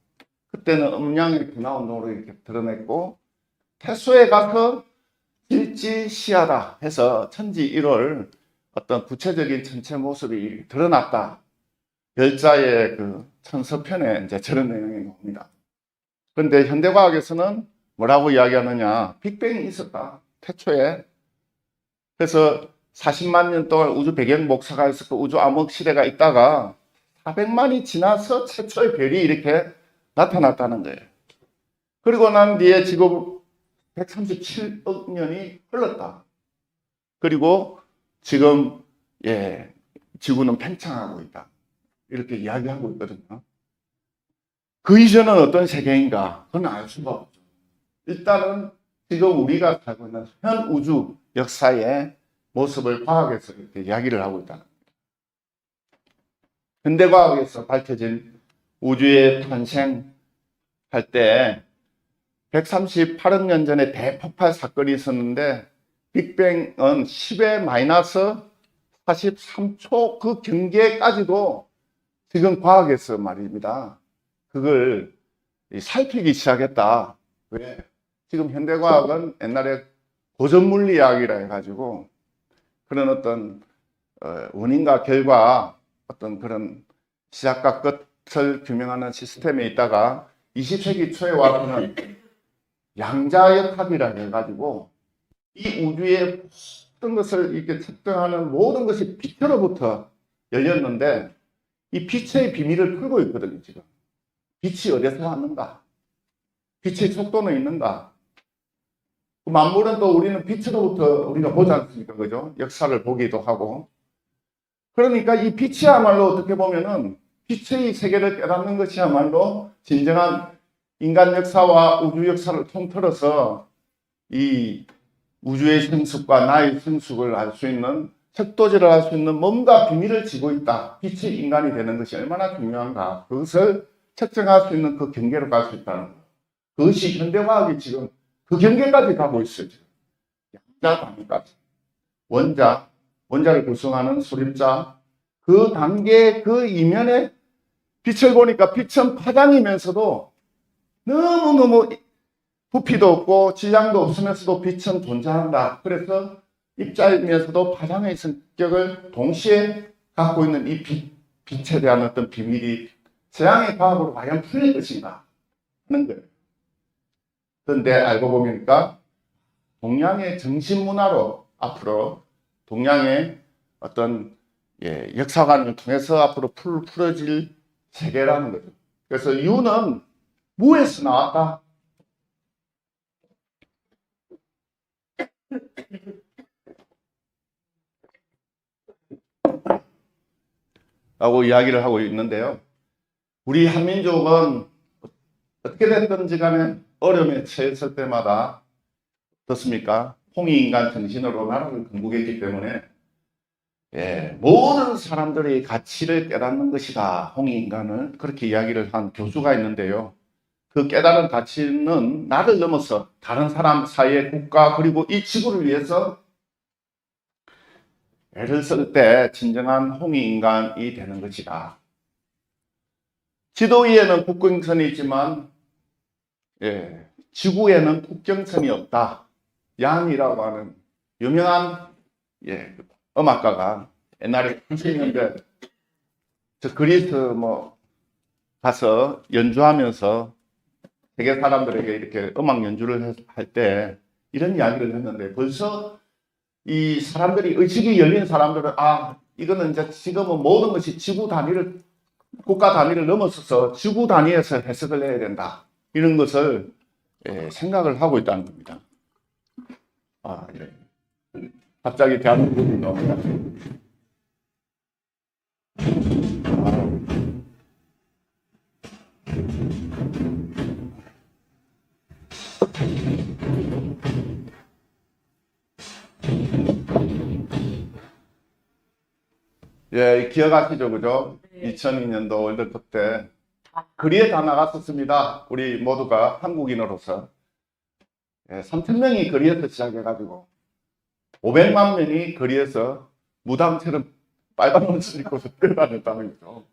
그때는 음양이 이렇게 나온 노로 이렇게 드러냈고 태소에 가서 일지시하다 해서 천지 1월 어떤 구체적인 전체 모습이 드러났다. 열자의 그 천서편에 이제 저런 내용이 나옵니다. 그런데 현대과학에서는 뭐라고 이야기하느냐? 빅뱅이 있었다. 태초에. 그래서 40만 년 동안 우주 배경 목사가 있었고 우주 암흑 시대가 있다가 400만이 지나서 최초의 별이 이렇게 나타났다는 거예요. 그리고 난 뒤에 지금 137억 년이 흘렀다. 그리고 지금 지구는 팽창하고 있다. 이렇게 이야기하고 있거든요. 그 이전은 어떤 세계인가? 그건 알 수가 없죠. 일단은 지금 우리가 살고 있는 현 우주 역사의 모습을 과학에서 이렇게 이야기를 하고 있다는 겁니다. 현대과학에서 밝혀진 우주의 탄생할 때 138억 년 전에 대폭발 사건이 있었는데 빅뱅은 10의 마이너스 43초 그 경계까지도 지금 과학에서 말입니다. 그걸 살피기 시작했다. 왜? 지금 현대과학은 옛날에 고전물리학이라 해가지고 그런 어떤 원인과 결과 어떤 그런 시작과 끝을 규명하는 시스템에 있다가 20세기 초에 와서는 양자역학이라 해가지고 이 우주의 모든 것을 이렇게 측정하는 모든 것이 빛으로부터 열렸는데 이 빛의 비밀을 풀고 있거든요. 지금 빛이 어디서 왔는가? 빛의 속도는 있는가? 만물은 또 우리는 빛으로부터 우리가 보지 않습니까? 그죠? 역사를 보기도 하고. 그러니까 이 빛이야말로 어떻게 보면은 빛의 세계를 깨닫는 것이야말로 진정한 인간 역사와 우주 역사를 통틀어서 이 우주의 성숙과 나의 성숙을 알 수 있는 척도질을 할 수 있는 뭔가 비밀을 지고 있다. 빛의 인간이 되는 것이 얼마나 중요한가. 그것을 측정할 수 있는 그 경계로 갈 수 있다는 것. 그것이 현대과학이 지금 그 경계까지 가고 있어요. 양자 단위까지. 원자를 구성하는 수립자, 그 단계, 그 이면에 빛을 보니까 빛은 파장이면서도 너무너무 부피도 없고 질량도 없으면서도 빛은 존재한다. 그래서 입자이면서도 파장의 성격을 동시에 갖고 있는 이 빛에 대한 어떤 비밀이 서양의 과학으로 과연 풀릴 것인가 하는 거예요. 그런데 알고 보니까 동양의 정신문화로 앞으로 동양의 어떤 역사관을 통해서 앞으로 풀어질 세계라는 거죠. 그래서 유는 무에서 나왔다. 라고 이야기를 하고 있는데요. 우리 한민족은 어떻게 됐든지 간에 어려움에 처했을 때마다 어떻습니까? 홍익인간 정신으로 나라를 건국했기 때문에 모든 사람들이 가치를 깨닫는 것이다. 홍익인간을 그렇게 이야기를 한 교수가 있는데요. 그 깨달은 가치는 나를 넘어서 다른 사람, 사회, 국가 그리고 이 지구를 위해서 애를 쓸 때 진정한 홍익인간이 되는 것이다. 지도 위에는 국경선이 있지만 지구에는 국경선이 없다. 양이라고 하는 유명한 음악가가 옛날에 30년대 저 그리스 가서 연주하면서 세계 사람들에게 이렇게 음악 연주를 할 때 이런 이야기를 했는데 벌써 이 사람들이 의식이 열린 사람들은 이거는 이제 지금은 모든 것이 지구 단위를 국가 단위를 넘어서서 지구 단위에서 해석을 해야 된다. 이런 것을 생각을 하고 있다는 겁니다. 아, 예. 갑자기 대한민국이 너무 예, 기억하시죠, 그죠? 네. 2002년도 월드컵 때 거리에 다 나갔었습니다. 우리 모두가 한국인으로서. 예, 3,000명이 거리에서 시작해가지고 500만 명이 거리에서 무당처럼 빨간 옷을 입고서 뛰어다녔다는 거죠.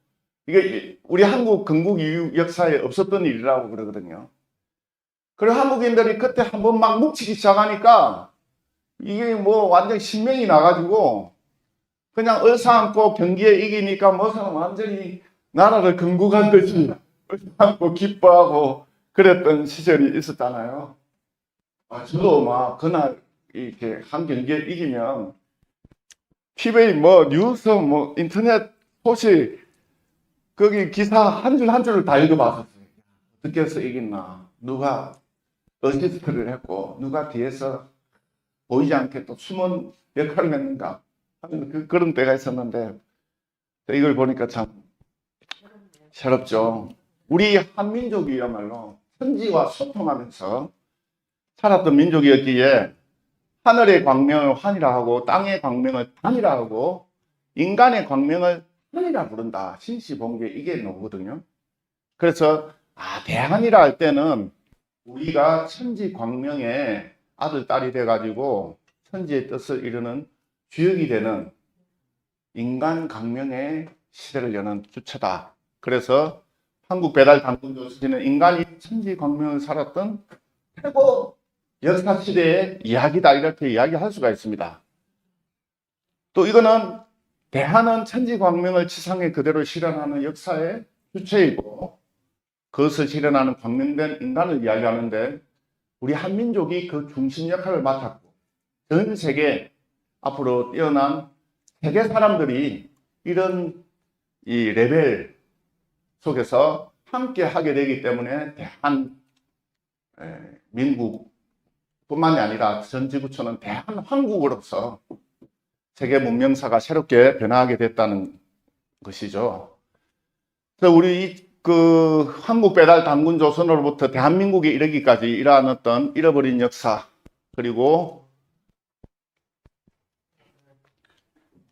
이게 우리 한국 건국 이후 역사에 없었던 일이라고 그러거든요. 그리고 한국인들이 그때 한번 막 뭉치기 시작하니까 이게 뭐 완전 신명이 나가지고 그냥 얼싸안고 경기에 이기니까 뭐 사람 완전히 나라를 건국한 듯이 얼싸안고 기뻐하고 그랬던 시절이 있었잖아요. 저도 막 그날 이렇게 한 경기에 이기면 TV에 뭐 뉴스 뭐 인터넷 소식 거기 기사 한 줄 한 줄을 다 읽어봤었어요. 어떻게 해서 이겼나, 누가 어시스트를 했고 누가 뒤에서 보이지 않게 또 숨은 역할을 했는가 하는 그런 때가 있었는데 이걸 보니까 참 새롭죠. 우리 한민족이야말로 천지와 소통하면서 살았던 민족이었기에 하늘의 광명을 환이라 하고 땅의 광명을 단이라 하고 인간의 광명을 한이라 부른다. 신시본계 이게 나오거든요. 그래서 대한이라 할 때는 우리가 천지 광명의 아들 딸이 돼가지고 천지의 뜻을 이루는 주역이 되는 인간 강명의 시대를 여는 주체다. 그래서 한국 배달 당군 조선시대는 인간이 천지 광명을 살았던 최고 역사 시대의 이야기다 이렇게 이야기할 수가 있습니다. 또 이거는 대한은 천지 광명을 지상에 그대로 실현하는 역사의 주체이고 그것을 실현하는 광명된 인간을 이야기하는데 우리 한민족이 그 중심 역할을 맡았고 전 세계 앞으로 뛰어난 세계 사람들이 이런 이 레벨 속에서 함께 하게 되기 때문에 대한민국뿐만이 아니라 전 지구촌은 대한왕국으로서 세계 문명사가 새롭게 변화하게 됐다는 것이죠. 그래서 우리 그 한국 배달 당군 조선으로부터 대한민국에 이르기까지 이러한 어떤 잃어버린 역사 그리고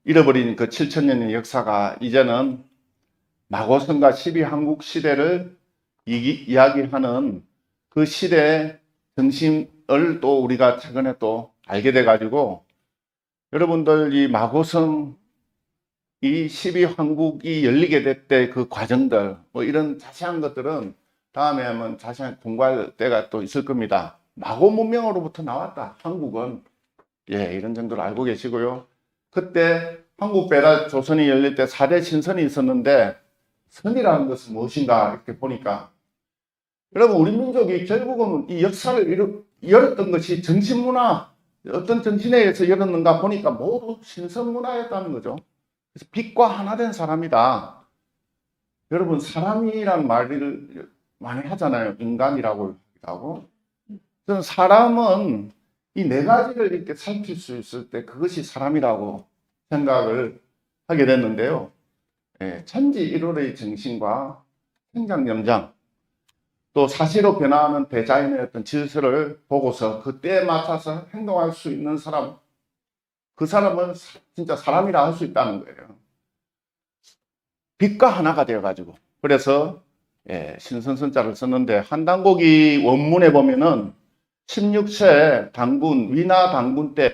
잃어버린 그 7,000년의 역사가 이제는 마고선과 12한국 시대를 이야기하는 그 시대의 정신을 또 우리가 최근에 또 알게 돼가지고 여러분들 이 마고선 이 12황국이 열리게 됐대 그 과정들 뭐 이런 자세한 것들은 다음에 한번 자세히 공부할 때가 또 있을 겁니다. 마고 문명으로부터 나왔다 한국은. 예, 이런 정도로 알고 계시고요. 그때 한국 배달 조선이 열릴 때 4대 신선이 있었는데 선이라는 것은 무엇인가 이렇게 보니까 여러분 우리 민족이 결국은 이 역사를 열었던 것이 정신문화 어떤 정신에 의해서 열었는가 보니까 모두 신선문화였다는 거죠. 그래서 빛과 하나 된 사람이다. 여러분 사람이란 말을 많이 하잖아요. 인간이라고 하고. 저는 사람은 이 네 가지를 이렇게 살필 수 있을 때 그것이 사람이라고 생각을 하게 됐는데요. 예, 천지일월의 정신과 생장염장 또 사시로 변화하는 대자연의 어떤 질서를 보고서 그때에 맞춰서 행동할 수 있는 사람 그 사람은 진짜 사람이라 할 수 있다는 거예요. 빛과 하나가 되어가지고 그래서 신선선자를 썼는데 한당고기 원문에 보면은 16세 당군 위나 당군 때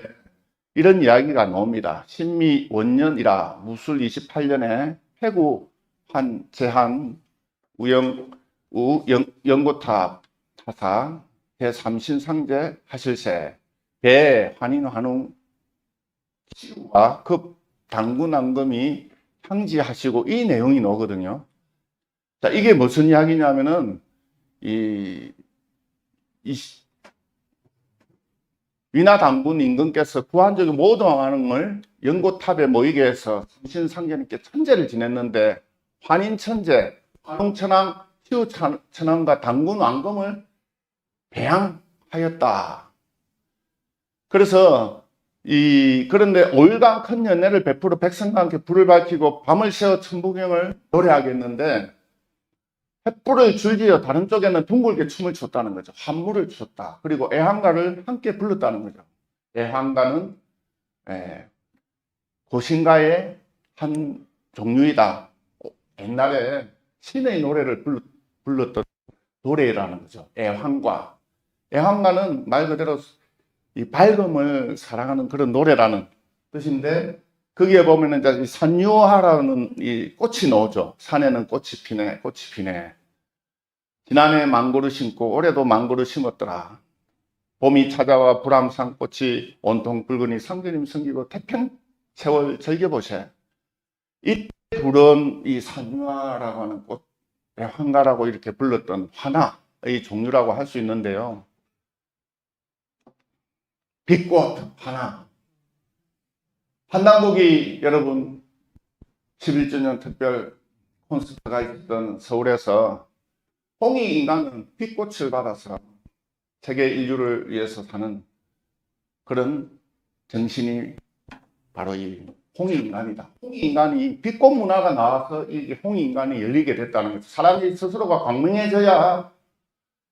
이런 이야기가 나옵니다. 신미 원년이라 무술 28년에 해구한 제한 연고탑 타사 대삼신상제 하실세 배 환인 환웅 시우와 급 당군 앙금이 향지하시고 이 내용이 나오거든요. 자, 이게 무슨 이야기냐면은 위나 당군 임금께서 구한적인 모든 왕을 연고탑에 모이게 해서 삼신상제님께 천제를 지냈는데 환인천제, 환웅천왕, 시우천왕과 당군 왕금을 배양하였다. 그래서 그런데 5일간 큰 연회를 베풀어 백성과 함께 불을 밝히고 밤을 새워 천부경을 노래하겠는데 횃불을 줄지어 다른 쪽에는 둥글게 춤을 췄다는 거죠. 환물을 췄다. 그리고 애환가를 함께 불렀다는 거죠. 애환가는 고신가의 한 종류이다. 옛날에 신의 노래를 불렀던 노래라는 거죠. 애환가. 애환가는 말 그대로 이 밝음을 사랑하는 그런 노래라는 뜻인데, 거기에 보면은 이제 산유화라는 이 꽃이 나오죠. 산에는 꽃이 피네, 꽃이 피네. 지난해 망고를 심고 올해도 망고를 심었더라. 봄이 찾아와 불암산 꽃이 온통 붉으니 상주님 섬기고 태평 세월 즐겨보세. 이때 부른 이 산유화라고 하는 꽃, 환가라고 이렇게 불렀던 화나의 종류라고 할 수 있는데요. 빛꽃, 화나. 한남국이 여러분 11주년 특별 콘서트가 있었던 서울에서 홍익인간은 빛꽃을 받아서 세계 인류를 위해서 사는 그런 정신이 바로 이 홍익인간이다. 홍익인간이 빛꽃 문화가 나와서 이 홍익인간이 열리게 됐다는 거죠. 사람이 스스로가 광명해져야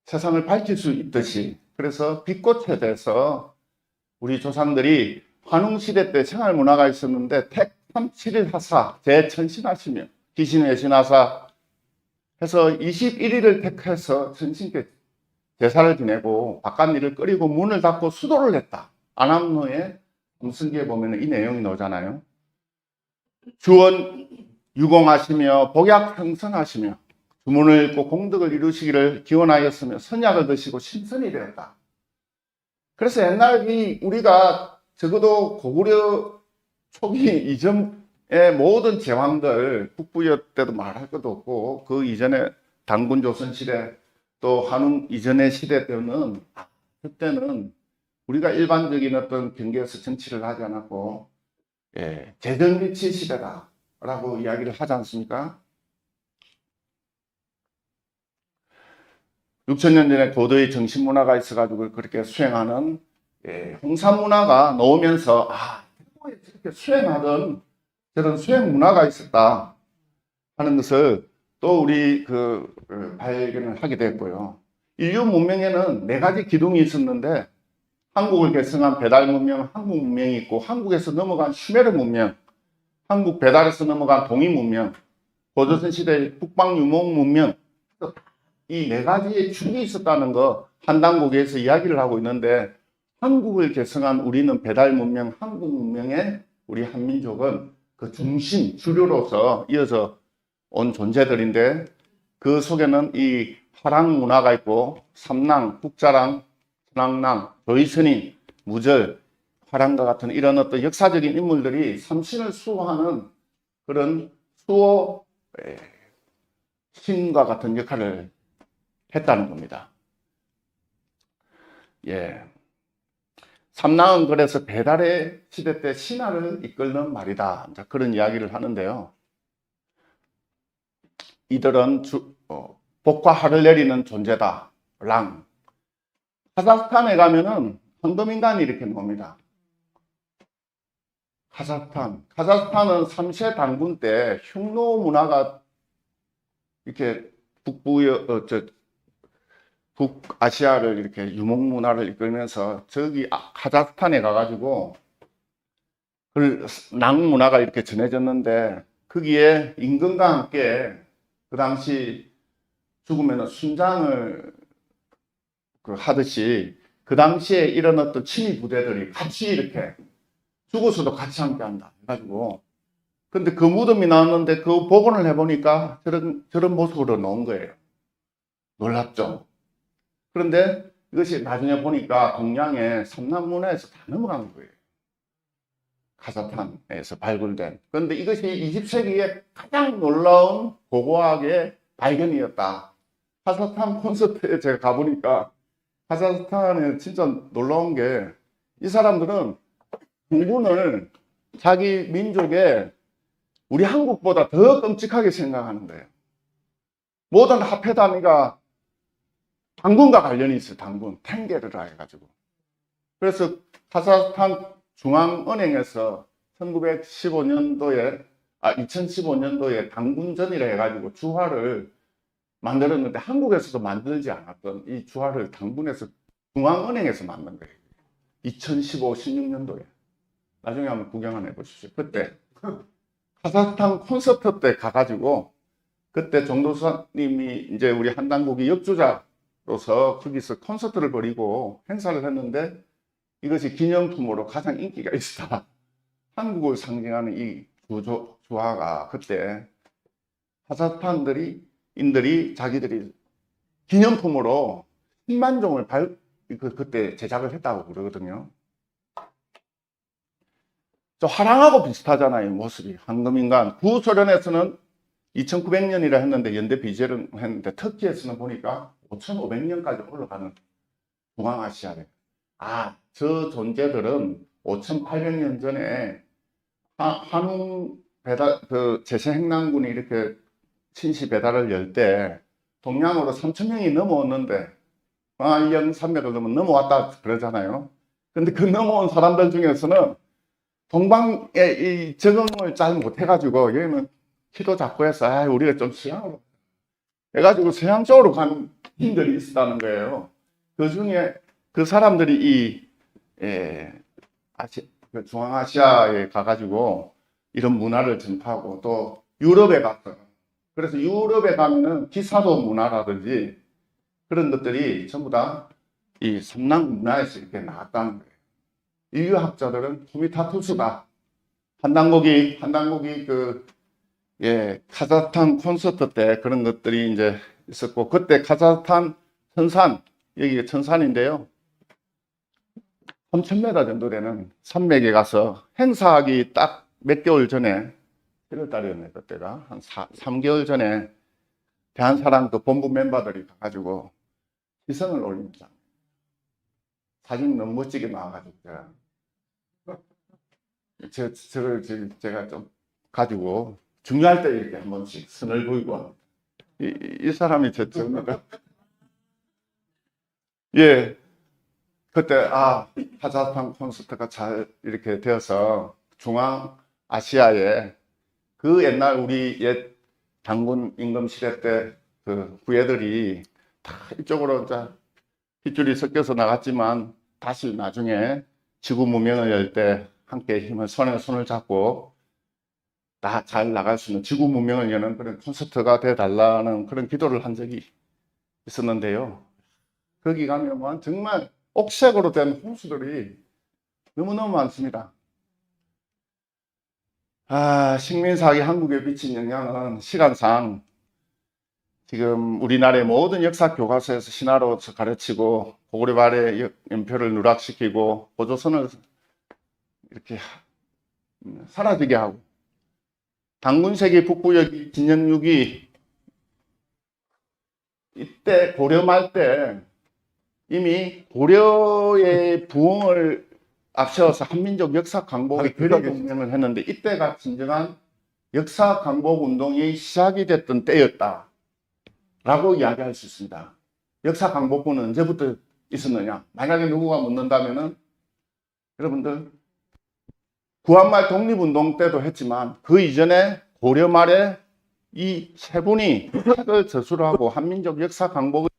세상을 밝힐 수 있듯이, 그래서 빛꽃에 대해서 우리 조상들이 환웅시대 때 생활문화가 있었는데 택3 7일하사 제천신하시며 기신외신하사 해서 21일을 택해서 천신께 제사를 지내고 바깥일을 끓이고 문을 닫고 수도를 했다. 안암로에 음성기에 보면 이 내용이 나오잖아요. 주원 유공하시며 복약 형성하시며 주문을 읽고 공덕을 이루시기를 기원하였으며 선약을 드시고 신선이 되었다. 그래서 옛날 우리가 적어도 고구려 초기 이전의 모든 제왕들, 북부여 때도 말할 것도 없고 그 이전에 단군 조선 시대 또 한웅 이전의 시대 때는 그때는 우리가 일반적인 어떤 경계에서 정치를 하지 않았고 재정비치 시대다라고 이야기를 하지 않습니까? 6,000년 전에 고도의 정신문화가 있어가지고 그렇게 수행하는 홍산문화가 나오면서 이렇게 수행하던 저런 수행문화가 있었다 하는 것을 또 우리 발견을 하게 됐고요. 인류 문명에는 4가지 기둥이 있었는데 한국을 개성한 배달 문명, 한국 문명이 있고 한국에서 넘어간 슈메르 문명, 한국 배달에서 넘어간 동이 문명, 고조선 시대의 북방 유목 문명, 이 4가지의 축이 있었다는 거 한당국에서 이야기를 하고 있는데, 한국을 개성한 우리는 배달 문명, 한국 문명의 우리 한민족은 그 중심, 주류로서 이어져 온 존재들인데, 그 속에는 이 화랑 문화가 있고 삼랑, 국자랑, 천왕랑, 조이스님, 무절, 화랑과 같은 이런 어떤 역사적인 인물들이 삼신을 수호하는 그런 수호 신과 같은 역할을 했다는 겁니다. 삼랑은 그래서 배달의 시대 때 신화를 이끌는 말이다. 그런 이야기를 하는데요. 이들은 복과 화를 내리는 존재다. 랑. 카자흐스탄에 가면은 황금인간이 이렇게 나옵니다. 카자흐스탄은 3세 단군 때 흉노 문화가 이렇게 북아시아를 이렇게 유목 문화를 이끌면서 저기 카자흐스탄에 가가지고 낭 문화가 이렇게 전해졌는데, 거기에 임금과 함께 그 당시 죽으면 순장을 하듯이 그 당시에 이런 어떤 친위 부대들이 같이 이렇게 죽어서도 같이 함께 한다 해가지고, 근데 그 무덤이 나왔는데 그 복원을 해보니까 저런 모습으로 나온 거예요. 놀랍죠? 그런데 이것이 나중에 보니까 동양의 삼남문화에서 다 넘어간 거예요. 카자흐스탄에서 발굴된. 그런데 이것이 20세기에 가장 놀라운 고고학의 발견이었다. 카자흐스탄 콘서트에 제가 가보니까 카자흐스탄에 진짜 놀라운 게, 이 사람들은 당군을 자기 민족의 우리 한국보다 더 끔찍하게 생각하는 거예요. 모든 화폐 단위가 당군과 관련이 있어요. 당군, 탱게르라 해가지고. 그래서 카자흐스탄 중앙은행에서 2015년도에 당군전이라 해가지고 주화를 만들었는데 한국에서도 만들지 않았던 이 주화를 당군에서 중앙은행에서 만든 거예요. 2015, 16년도에. 나중에 한번 구경 한번 해보십시오. 그때 카자흐스탄 콘서트 때 가가지고 그때 정도사님이 이제 우리 한당국이 역주자로서 거기서 콘서트를 벌이고 행사를 했는데 이것이 기념품으로 가장 인기가 있었다. 한국을 상징하는 이 주화가 그때 카자흐스탄인들이 자기들이 기념품으로 10만 종을 그때 제작을 했다고 그러거든요. 저 화랑하고 비슷하잖아요, 모습이. 황금인간. 구소련에서는 2900년이라 했는데 연대 비제를 했는데 터키에서는 보니까 5500년까지 올라가는 중앙아시아래. 저 존재들은 5800년 전에 한웅 배달, 제세행랑군이 이렇게 신시 배달을 열 때 동양으로 3000명이 넘어왔는데 광안령 산맥을 넘어왔다 그러잖아요. 근데 그 넘어온 사람들 중에서는 동방에 이 적응을 잘 못해가지고 여기는 키도 작고 해서 우리가 좀 서양으로 해가지고 서양 쪽으로 가는 힘들이 있었다는 거예요. 그 중에 그 사람들이 그 중앙아시아에 가가지고 이런 문화를 전파하고 또 유럽에 갔어요. 그래서 유럽에 가면은 기사도 문화라든지 그런 것들이 전부 다 이 삼남 문화에서 이렇게 나왔다는 거예요. 인류학자들은 코미타투스다. 한당국이 카자흐스탄 콘서트 때 그런 것들이 이제 있었고, 그때 카자흐스탄 천산, 여기가 천산인데요. 3000m 정도 되는 산맥에 가서 행사하기 딱 몇 개월 전에, 1월달이었네, 그때가. 한 3개월 전에 대한사랑 그 본부 멤버들이 가가지고 시선을 올립니다. 사진 너무 멋지게 나와가지고 저걸 제가 좀 가지고 중요할 때 이렇게 한 번씩 선을 보이고 이 사람이 저입니다. 예, 그때 카자흐스탄 콘서트가 잘 이렇게 되어서 중앙아시아에 그 옛날 우리 옛 장군 임금 시대 때 그 후예들이 다 이쪽으로 이제 핏줄이 섞여서 나갔지만 다시 나중에 지구 문명을 열 때 함께 힘을 손에 손을 잡고 다 잘 나갈 수 있는 지구 문명을 여는 그런 콘서트가 되어달라는 그런 기도를 한 적이 있었는데요. 거기 가면 정말 옥색으로 된 홍수들이 너무너무 많습니다. 식민사학이 한국에 미친 영향은 시간상 지금 우리나라의 모든 역사 교과서에서 신화로서 가르치고 고구려발의 연표를 누락시키고 고조선을 이렇게 사라지게 하고 당군세기 북부여기 진영육이 이때 고려 말 때 이미 고려의 부흥을 앞세워서 한민족 역사 강복의 결의동맹을 했는데 이때가 진정한 역사 강복 운동이 시작이 됐던 때였다 라고 이야기할 수 있습니다. 역사 강복군은 언제부터 있었느냐? 만약에 누구가 묻는다면은 여러분들 구한말 독립운동 때도 했지만 그 이전에 고려 말에 이 세 분이 책을 저수를 하고 한민족 역사 강복의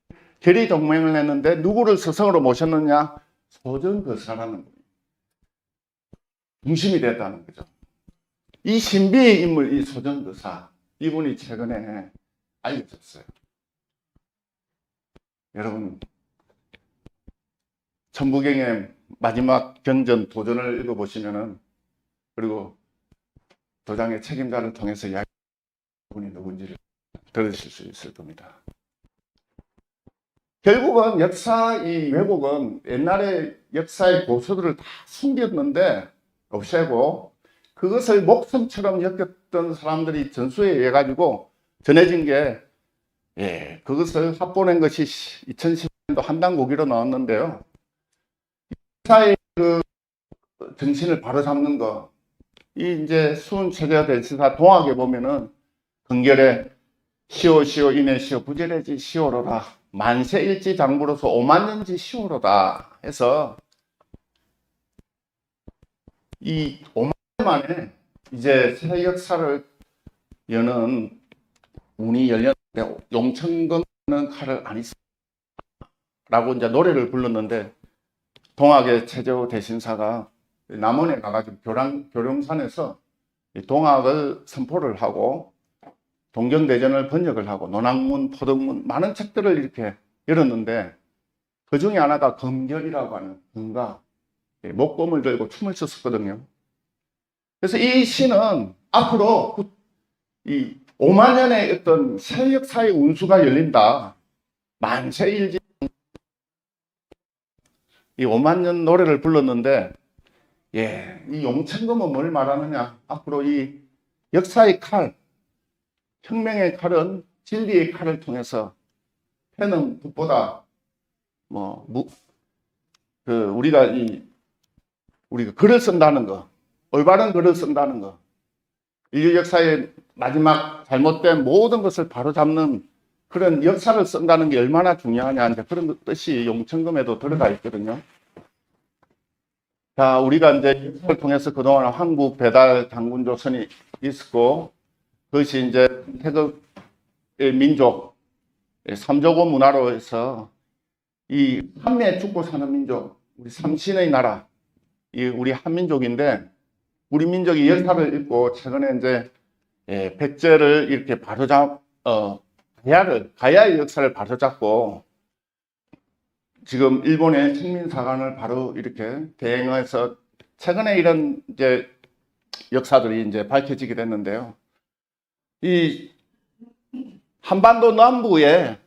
결의 동맹을 했는데 누구를 스승으로 모셨느냐? 소정거사라는 분이 중심이 됐다는 거죠. 이 신비의 인물, 이 소정거사, 이분이 최근에 알려졌어요. 여러분, 천부경의 마지막 경전 도전을 읽어보시면은, 그리고 도장의 책임자를 통해서 이분이 누군지를 들으실 수 있을 겁니다. 결국은 이 왜곡은 옛날에 역사의 고수들을 다 숨겼는데 없애고 그것을 목숨처럼 여겼던 사람들이 전수에 의해 가지고 전해진 게 그것을 합본한 것이 2010년도 한당고기로 나왔는데요. 역사의 그 정신을 바로잡는 거, 이제 수훈체제가 대신사 동학에 보면은 근결에 시오 인해 시오 부재래지 시오로다 만세일지 장부로서 오만년지 시오로다 해서 이 5만 년 만에 이제 새 역사를 여는 문이 열렸는데 용천금은 칼을 안 있어 라고 이제 노래를 불렀는데 동학의 최재호 대신사가 남원에 가가지고 교룡산에서 이 동학을 선포를 하고 동경대전을 번역을 하고 논학문, 포덕문 많은 책들을 이렇게 열었는데 그 중에 하나가 검결이라고 하는 군가 목검을 들고 춤을 췄었거든요. 그래서 이 시는 앞으로 이 5만 년의 어떤 새 역사의 운수가 열린다. 만세일지 이 5만 년 노래를 불렀는데 이 용천금은 뭘 말하느냐? 앞으로 이 역사의 칼, 혁명의 칼은 진리의 칼을 통해서 패는 붓보다 우리가 글을 쓴다는 거, 올바른 글을 쓴다는 거, 인류 역사의 마지막 잘못된 모든 것을 바로잡는 그런 역사를 쓴다는 게 얼마나 중요하냐, 이제 그런 뜻이 용천금에도 들어가 있거든요. 자, 우리가 이제 역사를 통해서 그동안 황국, 배달, 장군, 조선이 있었고, 그것이 이제 태극의 민족, 삼조고 문화로 해서 이 한미에 죽고 사는 민족, 우리 삼신의 나라, 우리 한민족인데, 우리 민족이 역사를 읽고 최근에 이제 백제를 이렇게 가야의 역사를 바로잡고 지금 일본의 식민사관을 바로 이렇게 대행해서 최근에 이런 이제 역사들이 이제 밝혀지게 됐는데요. 이 한반도 남부에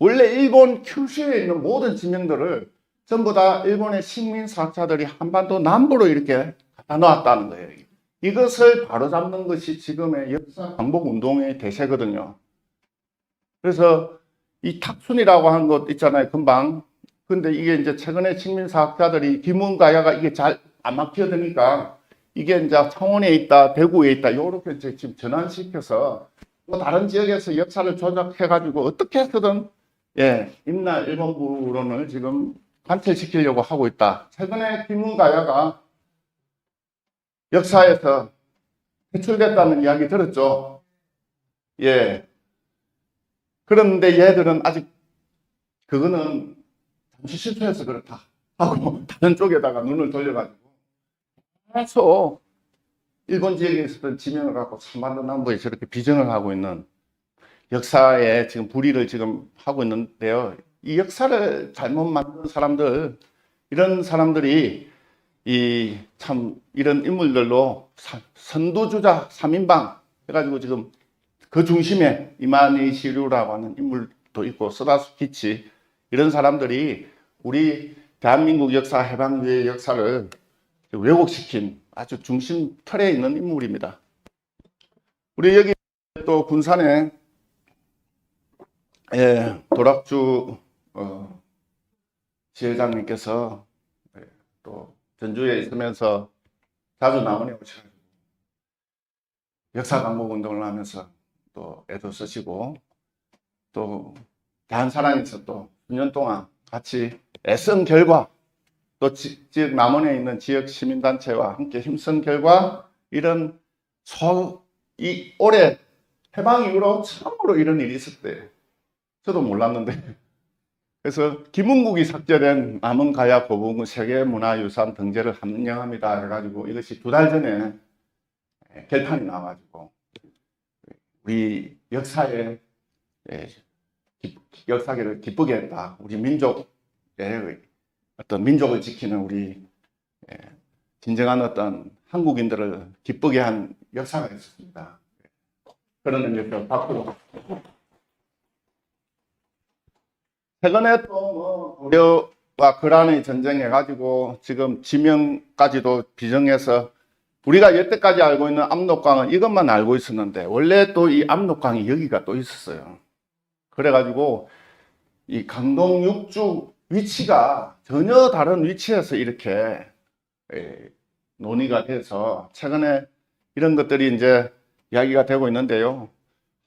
원래 일본 큐슈에 있는 모든 지명들을 전부 다 일본의 식민사학자들이 한반도 남부로 이렇게 갖다 놓았다는 거예요. 이것을 바로잡는 것이 지금의 역사 강복 운동의 대세거든요. 그래서 이 탁순이라고 하는 것 있잖아요, 금방. 근데 이게 이제 최근에 식민사학자들이 기문가야가 이게 잘 안 막혀드니까 이게 이제 창원에 있다, 대구에 있다, 요렇게 지금 전환시켜서 또 다른 지역에서 역사를 조작해가지고 어떻게 해서든 임나 일본부론을 지금 관철시키려고 하고 있다. 최근에 기문가야가 역사에서 퇴출됐다는 이야기 들었죠? 그런데 얘들은 아직 그거는 잠시 실패해서 그렇다 하고 다른 쪽에다가 눈을 돌려가지고 계속 일본 지역에 있었던 지명을 갖고 한반도 남부에 저렇게 비전을 하고 있는 역사에 지금 불의를 지금 하고 있는데요. 이 역사를 잘못 만든 사람들, 이런 사람들이 이런 인물들로 선두주자 3인방 해가지고 지금 그 중심에 이만희 시류라고 하는 인물도 있고 서다수 기치 이런 사람들이 우리 대한민국 역사, 해방유의 역사를 왜곡시킨 아주 중심털에 있는 인물입니다. 우리 여기 또 군산에 도락주 지회장님께서 또 전주에 있으면서 자주 남원에 오셔가지고 역사 강복 운동을 하면서 또 애도 쓰시고 또 대한사랑에서 또 9년 동안 같이 애쓴 결과 또 지역 남원에 있는 지역 시민단체와 함께 힘쓴 결과 이런 올해 해방 이후로 처음으로 이런 일이 있었대요. 저도 몰랐는데. 그래서 김은국이 삭제된 남원가야 고궁 세계문화유산 등재를 함령합니다 해가지고 이것이 2달 전에 결판이 나와가지고 우리 역사계를 기쁘게 했다. 우리 민족의 어떤 민족을 지키는 우리 진정한 어떤 한국인들을 기쁘게 한 역사가 있었습니다. 그런 의미에서 박수로. 최근에 또 고려와 거란의 전쟁해가지고 지금 지명까지도 비정해서 우리가 여태까지 알고 있는 압록강은 이것만 알고 있었는데 원래 또 이 압록강이 여기가 또 있었어요. 그래가지고 이 강동 육주 위치가 전혀 다른 위치에서 이렇게 논의가 돼서 최근에 이런 것들이 이제 이야기가 되고 있는데요.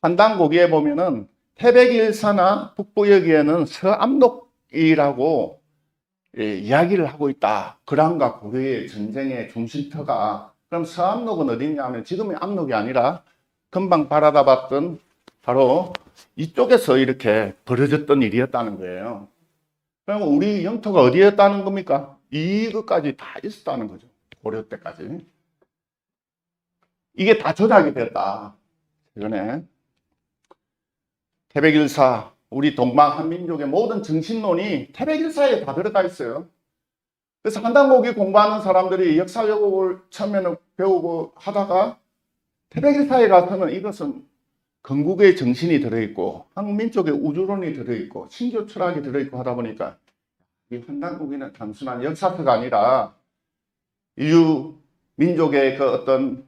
한당고기에 보면은 태백일사나 북부 여기에는 서압록이라고 이야기를 하고 있다. 그란과 고려의 전쟁의 중심터가 그럼 서암록은 어디냐면 지금의 압록이 아니라 금방 바라다 봤던 바로 이쪽에서 이렇게 벌어졌던 일이었다는 거예요. 그럼 우리 영토가 어디였다는 겁니까? 이것까지 다 있었다는 거죠. 고려 때까지. 이게 다 조작이 됐다. 최근에 태백일사, 우리 동방한민족의 모든 정신론이 태백일사에 다 들어가 있어요. 그래서 한단고기 공부하는 사람들이 역사교육을 처음에는 배우고 하다가 태백일사에 가서는 이것은 건국의 정신이 들어있고 한민족의 우주론이 들어있고 신교 철학이 들어있고 하다 보니까 이 한단고기는 단순한 역사서가 아니라 인류 민족의 그 어떤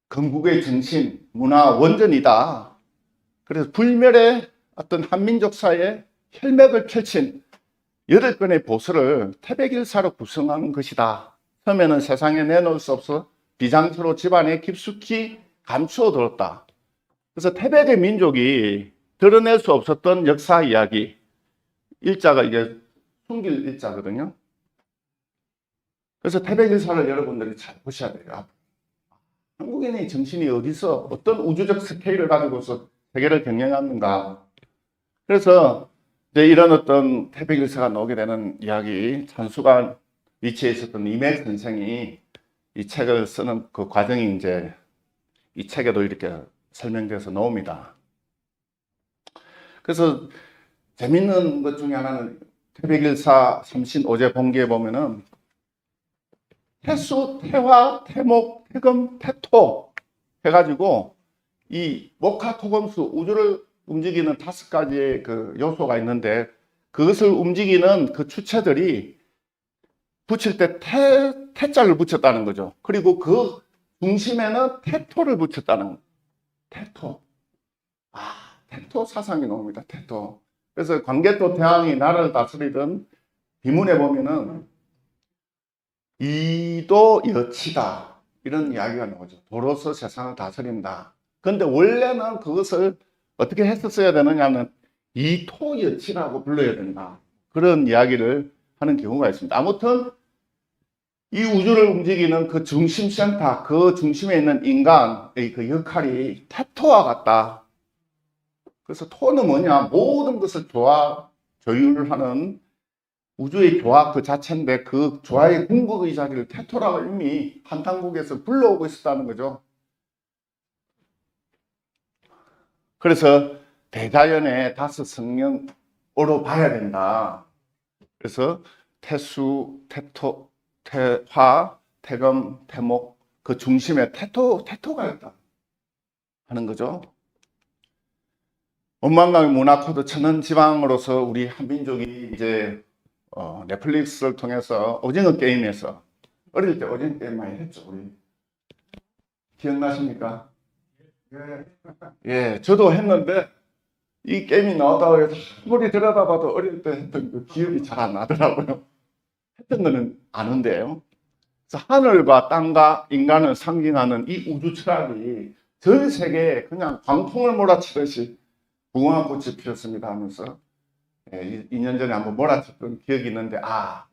건국의 정신, 문화 원전이다. 그래서 불멸의 어떤 한민족사의 혈맥을 펼친 8건의 보서를 태백일사로 구성하는 것이다. 처음에는 세상에 내놓을 수 없어 비장스러운 집안에 깊숙이 감추어 들었다. 그래서 태백의 민족이 드러낼 수 없었던 역사 이야기, 일자가 이게 숨길 일자거든요. 그래서 태백일사를 여러분들이 잘 보셔야 돼요. 한국인의 정신이 어디서 어떤 우주적 스케일을 가지고서 세계를 경영하는가. 그래서 이제 이런 어떤 태백일사가 나오게 되는 이야기, 찬수관 위치에 있었던 이맥 선생이 이 책을 쓰는 그 과정이 이제 이 책에도 이렇게 설명돼서 나옵니다. 그래서 재밌는 것 중에 하나는 태백일사 삼신 오제 본기에 보면은 태수, 태화, 태목, 태금, 태토 해가지고 이 목화토금수 우주를 움직이는 5가지의 그 요소가 있는데 그것을 움직이는 그 주체들이 붙일 때 태자를 붙였다는 거죠. 그리고 그 중심에는 태토를 붙였다는 태토. 태토 사상이 나옵니다. 태토. 그래서 광개토 대왕이 나라를 다스리던 비문에 보면은 이도 여치다 이런 이야기가 나오죠. 도로서 세상을 다스린다. 그런데 원래는 그것을 어떻게 했었어야 되느냐면 이토여치라고 불러야 된다. 그런 이야기를 하는 경우가 있습니다. 아무튼 이 우주를 움직이는 그 중심센터, 그 중심에 있는 인간의 그 역할이 태토와 같다. 그래서 토는 뭐냐? 모든 것을 조율하는 우주의 조화 그 자체인데 그 조화의 궁극의 자리를 태토라고 이미 한탄국에서 불러오고 있었다는 거죠. 그래서 대자연의 5성령으로 봐야 된다. 그래서 태수, 태토, 태화, 태금, 태목 그 중심에 태토가 있다 하는 거죠. 원만강의 문화 코드 천연지방으로서 우리 한민족이 이제 넷플릭스를 통해서 오징어 게임에서 어릴 때 오징어 게임 많이 했죠. 우리 기억나십니까? 예, 저도 했는데 이 게임이 나왔다고 해서 아무리 들여다봐도 어릴 때 했던 그 기억이 잘 안 나더라고요. 했던 거는 아는데요. 그래서 하늘과 땅과 인간을 상징하는 이 우주 철학이 전 세계에 그냥 광풍을 몰아치듯이 무궁화 꽃이 피었습니다 하면서 2년 전에 한번 몰아쳤던 기억이 있는데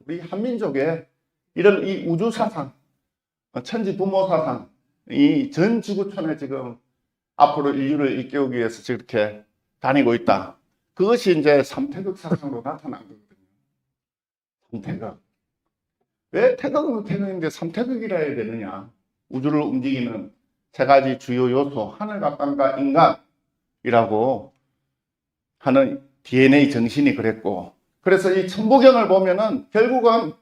우리 한민족의 이런 이 우주 사상, 천지 부모 사상, 이 전 지구촌에 지금 앞으로 인류를 일깨우기 위해서 저렇게 다니고 있다. 그것이 이제 삼태극 사상으로 나타난 거거든요. 삼태극. 왜 태극은 태극인데 삼태극이라 해야 되느냐? 우주를 움직이는 3가지 주요 요소, 하늘과 땅과 인간이라고 하는 DNA 정신이 그랬고, 그래서 이 천부경을 보면은 결국은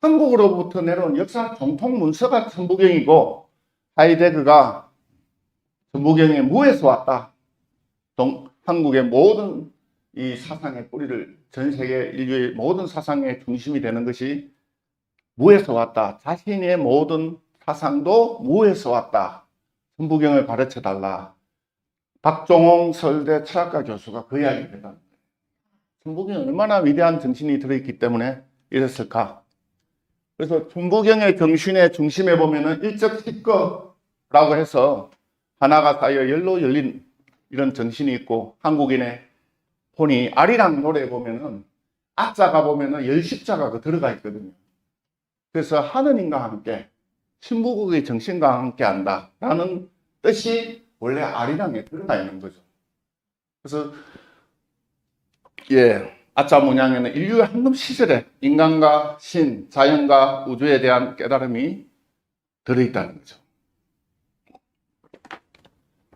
한국으로부터 내려온 역사 정통 문서가 천부경이고, 하이데거가 천부경의 무에서 왔다. 한국의 모든 이 사상의 뿌리를 전 세계 인류의 모든 사상의 중심이 되는 것이 무에서 왔다. 자신의 모든 사상도 무에서 왔다. 천부경을 가르쳐 달라. 박종홍 서울대 철학과 교수가 그 이야기를 했다. 천부경에 얼마나 위대한 정신이 들어있기 때문에 이랬을까? 그래서 천부경의 정신의 중심에 보면은 일적 식거라고 해서 하나가 쌓여 열로 열린 이런 정신이 있고, 한국인의 혼이 아리랑 노래에 보면은 아자가 보면은 열십자가가 들어가 있거든요. 그래서 하느님과 함께 신부국의 정신과 함께 한다라는 뜻이 원래 아리랑에 들어가 있는 거죠. 그래서 아자 문양에는 인류의 황금 시절에 인간과 신, 자연과 우주에 대한 깨달음이 들어있다는 거죠.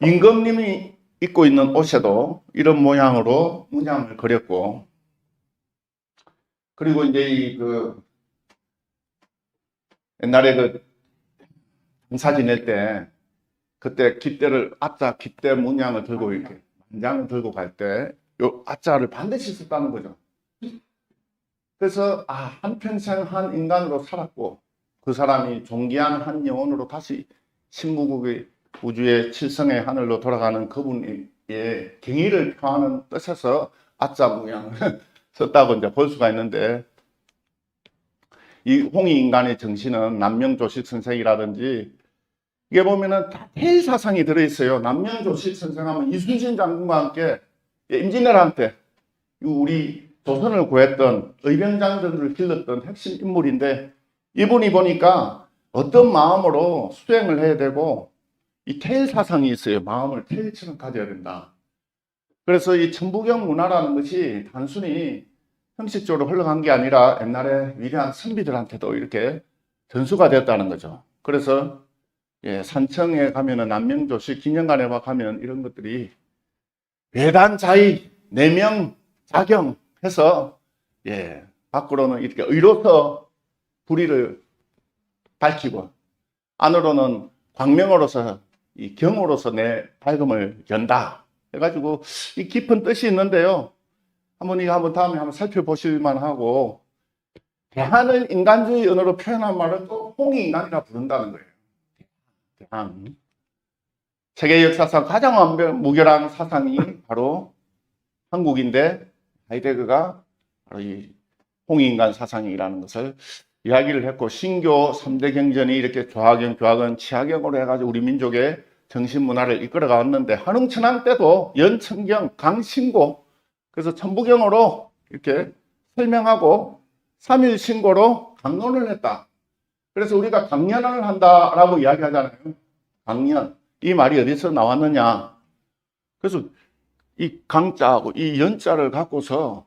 임금님이 입고 있는 옷에도 이런 모양으로 문양을 그렸고, 그리고 이제 옛날에 장사 지낼 때 그때 깃대를 아자 깃대 문양을 들고 이렇게 문양을 들고 갈 때 요 아자를 반드시 썼다는 거죠. 그래서 한평생 한 인간으로 살았고 그 사람이 존귀한 한 영혼으로 다시 신무국의 우주의 칠성의 하늘로 돌아가는 그분의 경의를 표하는 뜻에서 아자 문양을 썼다고 이제 볼 수가 있는데, 이 홍익인간의 정신은 남명조식 선생이라든지 이게 보면은 다 태일사상이 들어있어요. 남명조식 선생하면 이순신 장군과 함께 임진왜란때 우리 조선을 구했던 의병장들을 길렀던 핵심 인물인데, 이분이 보니까 어떤 마음으로 수행을 해야 되고 이 태일사상이 있어요. 마음을 태일처럼 가져야 된다. 그래서 이 천부경 문화라는 것이 단순히 형식적으로 흘러간 게 아니라 옛날에 위대한 선비들한테도 이렇게 전수가 되었다는 거죠. 그래서 산청에 가면은 남명조식 기념관에 가면 이런 것들이 외단자의 내명 자경 해서 밖으로는 이렇게 의로서 불의를 밝히고 안으로는 광명으로서 이 경으로서 내 밝음을 연다 해가지고 이 깊은 뜻이 있는데요. 한번 다음에 한번 살펴보실만 하고, 대한을 인간주의 언어로 표현한 말은 또 홍익인간이라 부른다는 거예요. 대한. 세계 역사상 가장 무결한 사상이 바로 한국인데, 하이데거가 바로 이 홍익인간 사상이라는 것을 이야기를 했고, 신교 3대 경전이 이렇게 조화경, 교화근, 치화경으로 해가지고 우리 민족의 정신문화를 이끌어가 왔는데, 한웅천왕 때도 연천경, 강신고, 그래서 천부경으로 이렇게 설명하고 3일 신고로 강론을 했다. 그래서 우리가 강연을 한다라고 이야기하잖아요. 강연. 이 말이 어디서 나왔느냐. 그래서 이 강자하고 이 연자를 갖고서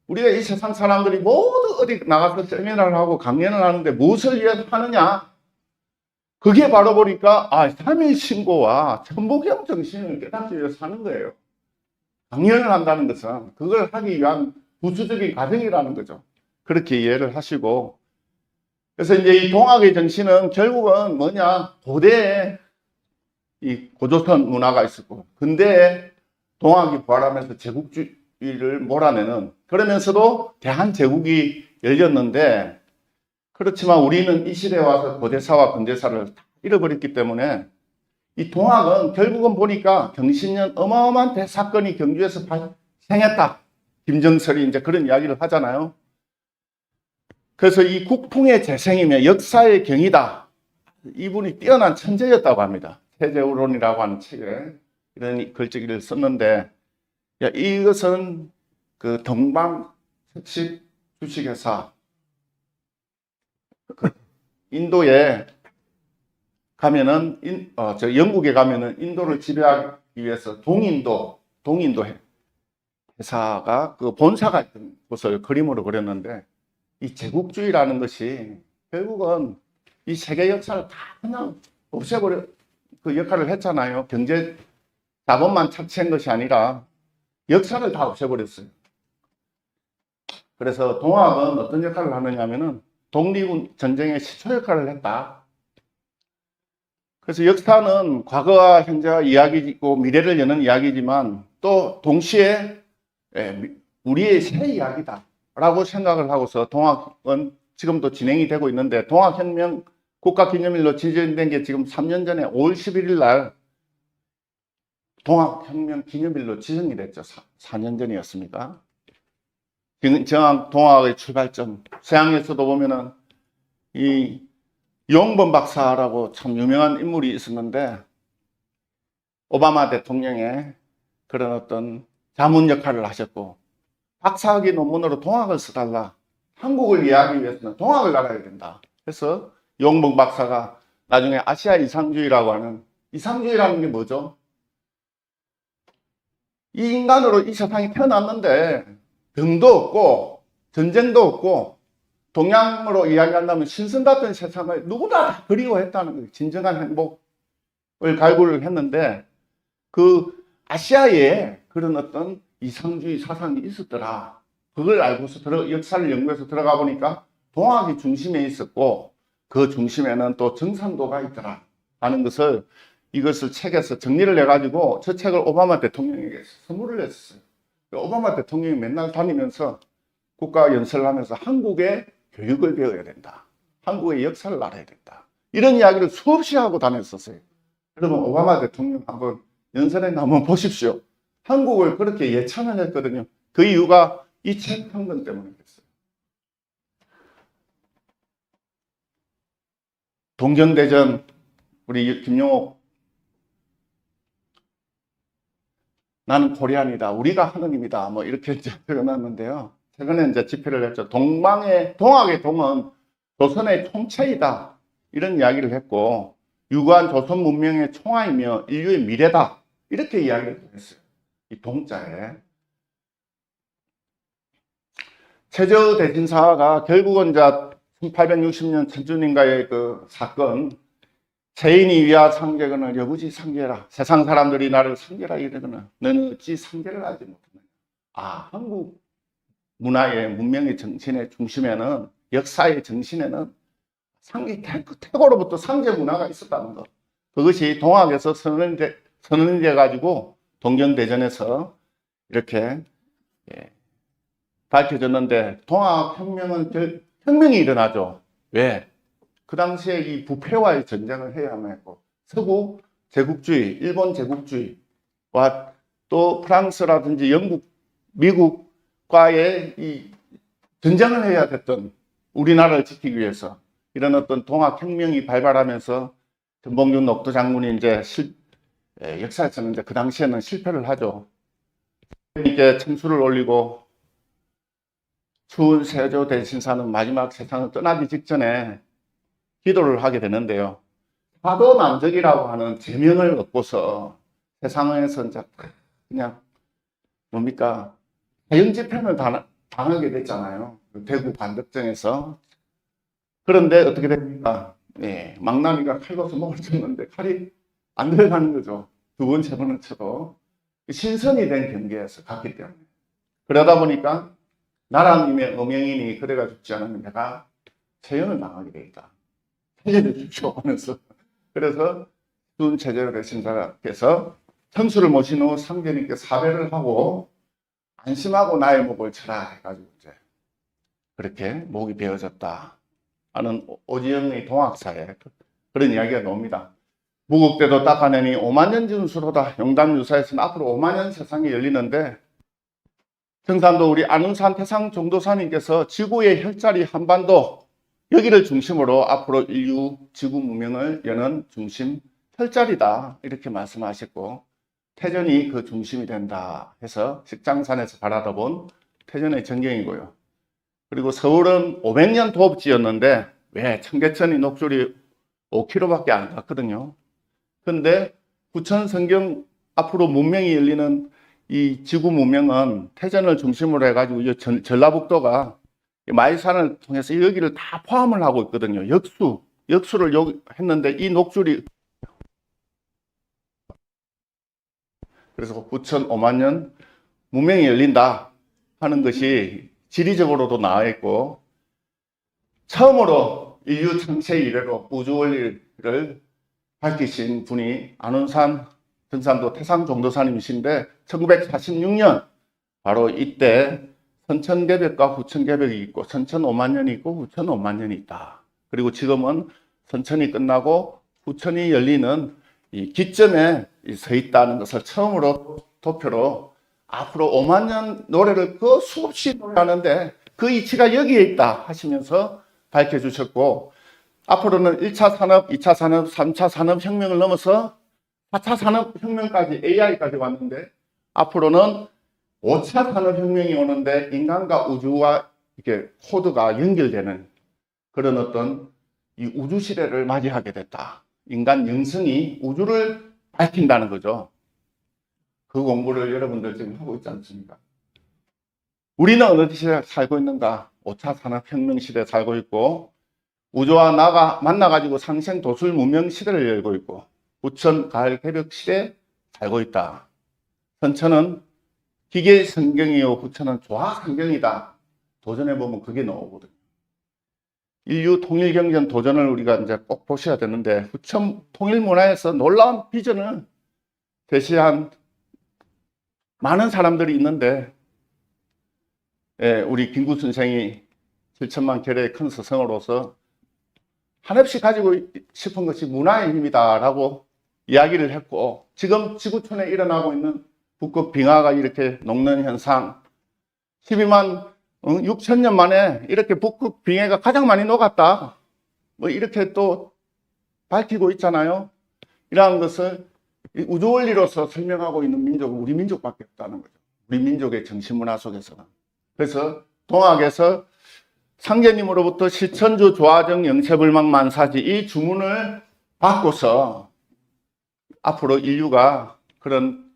우리가 이 세상 사람들이 모두 어디 나가서 세미나를 하고 강연을 하는데 무엇을 위해서 하느냐. 그게 바로 보니까 3일 신고와 천부경 정신을 깨닫기 위해서 하는 거예요. 강연을 한다는 것은 그걸 하기 위한 부수적인 과정이라는 거죠. 그렇게 이해를 하시고, 그래서 이제 이 동학의 정신은 결국은 뭐냐, 고대에 이 고조선 문화가 있었고 근대에 동학이 부활하면서 제국주의를 몰아내는, 그러면서도 대한제국이 열렸는데, 그렇지만 우리는 이 시대에 와서 고대사와 근대사를 다 잃어버렸기 때문에 이 동학은 결국은 보니까 경신년 어마어마한 대사건이 경주에서 발생했다. 김정설이 이제 그런 이야기를 하잖아요. 그래서 이 국풍의 재생이며 역사의 경이다. 이분이 뛰어난 천재였다고 합니다. 태제우론이라고 하는 책에 이런 글쓰기를 썼는데, 이것은 그 동방 특식 주식회사, 인도에 가면은 영국에 가면은 인도를 지배하기 위해서 동인도 회사가 그 본사가 있던 곳을 그림으로 그렸는데, 이 제국주의라는 것이 결국은 이 세계 역사를 다 그냥 없애버려 그 역할을 했잖아요. 경제 자본만 착취한 것이 아니라 역사를 다 없애버렸어요. 그래서 동학은 어떤 역할을 하느냐면은 독립전쟁의 시초 역할을 했다. 그래서 역사는 과거와 현재와 이야기이고 미래를 여는 이야기지만 또 동시에 우리의 새 이야기다 라고 생각을 하고서 동학은 지금도 진행이 되고 있는데, 동학혁명 국가기념일로 지정된 게 지금 3년 전에 5월 11일 날 동학혁명 기념일로 지정이 됐죠. 4년 전이었습니다. 동학의 출발점, 서양에서도 보면은 이 용범 박사라고 참 유명한 인물이 있었는데, 오바마 대통령의 그런 어떤 자문 역할을 하셨고, 박사학위 논문으로 동학을 써달라. 한국을 이해하기 위해서는 동학을 알아야 된다. 그래서 용복 박사가 나중에 아시아 이상주의라고 하는, 이상주의라는 게 뭐죠? 이 인간으로 이 세상에 태어났는데 병도 없고 전쟁도 없고 동양으로 이야기한다면 신선 같은 세상을 누구나 다 그리워했다는 거예요. 진정한 행복을 갈구를 했는데 그 아시아에 그런 어떤 이상주의 사상이 있었더라. 그걸 알고서 역사를 연구해서 들어가 보니까 동학이 중심에 있었고 그 중심에는 또 정상도가 있더라 하는 것을, 이것을 책에서 정리를 해가지고 저 책을 오바마 대통령에게 선물을 했어요. 오바마 대통령이 맨날 다니면서 국가 연설을 하면서 한국의 교육을 배워야 된다. 한국의 역사를 알아야 된다. 이런 이야기를 수없이 하고 다녔었어요. 여러분 오바마 대통령 한번 연설에 한번 보십시오. 한국을 그렇게 예찬을 했거든요. 그 이유가 이 책 한 권 때문에 그랬어요. 동경대전 우리 김용옥, 나는 코리안이다. 우리가 하느님이다. 뭐 이렇게 이제 적어놨는데요. 최근에 이제 집회를 했죠. 동학의 동은 조선의 총체이다. 이런 이야기를 했고, 유구한 조선 문명의 총화이며 인류의 미래다. 이렇게 이야기를 했어요. 이 동자에. 최저우 대신사가 결국은 이제 1860년 천주님과의 그 사건, 세인이 위하 상계건을 여부지 상계라. 세상 사람들이 나를 상계라 이러거나 너는 어찌 상계를 하지 못하느냐. 아, 한국 문화의 문명의 정신의 중심에는, 역사의 정신에는 태고로부터 상제 문화가 있었다는 것. 그것이 동학에서 선언돼 가지고 동경대전에서 이렇게 밝혀졌는데, 동학혁명은 혁명이 일어나죠. 왜? 그 당시에 이 부패와의 전쟁을 해야만 했고, 서구 제국주의, 일본 제국주의와 또 프랑스라든지 영국, 미국과의 이 전쟁을 해야 됐던 우리나라를 지키기 위해서 이런 어떤 동학혁명이 발발하면서 전봉준 녹도 장군이 이제 역사에서는 이제 그 당시에는 실패를 하죠. 이제 청수를 올리고 추운 세조 대신사는 마지막 세상을 떠나기 직전에 기도를 하게 되는데요. 사도난적이라고 하는 제명을 얻고서 세상에서 이제 그냥 뭡니까? 사형집행을 당하게 됐잖아요. 대구 관덕정에서. 그런데 어떻게 됩니까? 망나니가 칼로서 목을 쳤는데 칼이 안 들어가는 거죠. 두 번, 세 번을 쳐도. 신선이 된 경계에서 갔기 때문에. 그러다 보니까 나라님의 어명이니 그대가 죽지 않으면 내가 체형을 당하게 되겠다. 해제해 주십시오 하면서. 그래서 준 최재열의 신사께서 천수를 모신 후 상제님께 사배를 하고 안심하고 나의 목을 쳐라 해가지고 이제 그렇게 목이 베어졌다 하는 오지영의 동학사에 그런 이야기가 나옵니다. 무국대도 닦아내니 5만년 진수로다. 용담유사에서는 앞으로 5만년 세상이 열리는데, 경상도 우리 안운산 태상 정도사님께서 지구의 혈자리 한반도, 여기를 중심으로 앞으로 인류 지구 문명을 여는 중심 혈자리다 이렇게 말씀하셨고, 태전이 그 중심이 된다 해서 식장산에서 바라다 본 태전의 전경이고요. 그리고 서울은 500년 도읍지였는데 왜 청계천이 녹줄이 5km밖에 안 갔거든요. 그런데 부천 성경 앞으로 문명이 열리는 이 지구 문명은 태전을 중심으로 해가지고 전라북도가 마이산을 통해서 여기를 다 포함을 하고 있거든요. 역수를 여기 했는데 이 녹줄이, 그래서 부천 5만년 문명이 열린다 하는 것이 지리적으로도 나와 있고, 처음으로 인류 창세 이래로 우주 원리를 밝히신 분이 안운산 전산도 태상 종도사님이신데 1946년 바로 이때 선천개벽과 후천개벽이 있고 선천 5만년이 있고 후천 5만년이 있다. 그리고 지금은 선천이 끝나고 후천이 열리는 이 기점에 서 있다는 것을 처음으로 도표로 앞으로 5만년 노래를 그 수없이 노래하는데 그 이치가 여기에 있다 하시면서 밝혀주셨고, 앞으로는 1차 산업, 2차 산업, 3차 산업혁명을 넘어서 4차 산업혁명까지 AI까지 왔는데, 앞으로는 5차 산업혁명이 오는데 인간과 우주와 이렇게 코드가 연결되는 그런 어떤 이 우주 시대를 맞이하게 됐다. 인간 영성이 우주를 밝힌다는 거죠. 그 공부를 여러분들 지금 하고 있지 않습니까? 우리는 어느 시대에 살고 있는가? 5차 산업혁명 시대에 살고 있고, 우주와 나가 만나가지고 상생 도술 문명 시대를 열고 있고, 부천 가을 개벽 시대에 살고 있다. 선천은 기계 성경이요, 부천은 조화 성경이다. 도전해보면 그게 나오거든요. 인류 통일 경전 도전을 우리가 이제 꼭 보셔야 되는데, 부천 통일 문화에서 놀라운 비전을 제시한 많은 사람들이 있는데, 예, 우리 김구 선생이 7천만 결의 큰 스승으로서 한없이 가지고 싶은 것이 문화의 힘이다라고 이야기를 했고, 지금 지구촌에 일어나고 있는 북극 빙하가 이렇게 녹는 현상, 12만 6천 년 만에 이렇게 북극 빙하가 가장 많이 녹았다, 뭐 이렇게 또 밝히고 있잖아요. 이러한 것을 우주 원리로서 설명하고 있는 민족은 우리 민족밖에 없다는 거죠. 우리 민족의 정신문화 속에서는. 그래서 동학에서 상제님으로부터 실천주 조화정 영체불망 만사지 이 주문을 받고서 앞으로 인류가 그런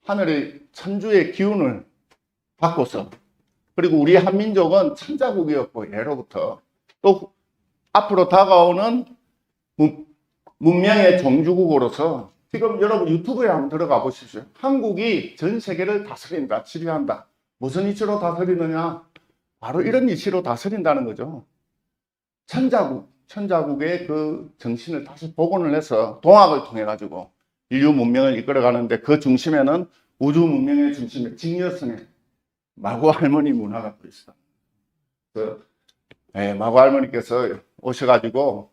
하늘의 천주의 기운을 받고서, 그리고 우리 한민족은 천자국이었고 예로부터 또 앞으로 다가오는 문명의 종주국으로서, 지금 여러분 유튜브에 한번 들어가 보십시오. 한국이 전 세계를 다스린다, 지배한다. 무슨 이치로 다스리느냐? 바로 이런 이치로 다스린다는 거죠. 천자국의 그 정신을 다시 복원을 해서 동학을 통해 가지고 인류 문명을 이끌어가는데, 그 중심에는 우주 문명의 중심에 직녀성의 마구 할머니 문화가 또 있어. 마구 할머니께서 오셔가지고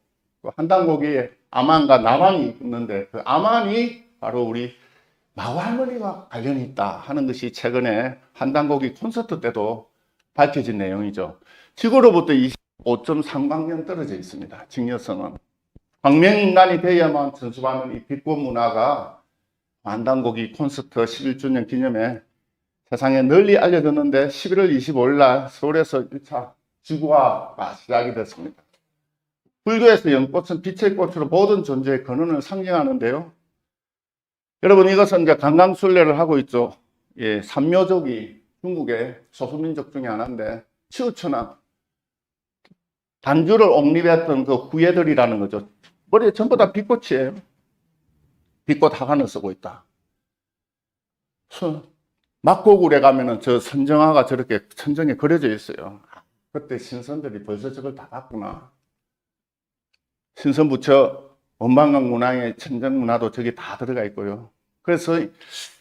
한단고기에 아만과 나만이 있는데, 그 아만이 바로 우리 마구 할머니와 관련이 있다 하는 것이 최근에 한단고기 콘서트 때도 밝혀진 내용이죠. 지구로부터 25.3광년 떨어져 있습니다. 직녀성은. 광명인간이 되어야만 전수받는 이 빛꽃 문화가 한단고기 콘서트 11주년 기념에 세상에 널리 알려졌는데, 11월 25일 날 서울에서 1차 지구화가 시작이 됐습니다. 불교에서 연꽃은 빛의 꽃으로 모든 존재의 근원을 상징하는데요. 여러분, 이것은 이제 강강술래를 하고 있죠. 예, 산묘족이 중국의 소수민족 중에 하나인데, 치우천왕 단주를 옹립했던 그 후예들이라는 거죠. 머리에 전부 다 빛꽃이에요. 빛꽃 화관을 쓰고 있다. 막고굴에 가면은 저 선정화가 저렇게 천정에 그려져 있어요. 그때 신선들이 벌써 저걸 다 봤구나. 신선부처 원방강 문화의 천정 문화도 저기 다 들어가 있고요. 그래서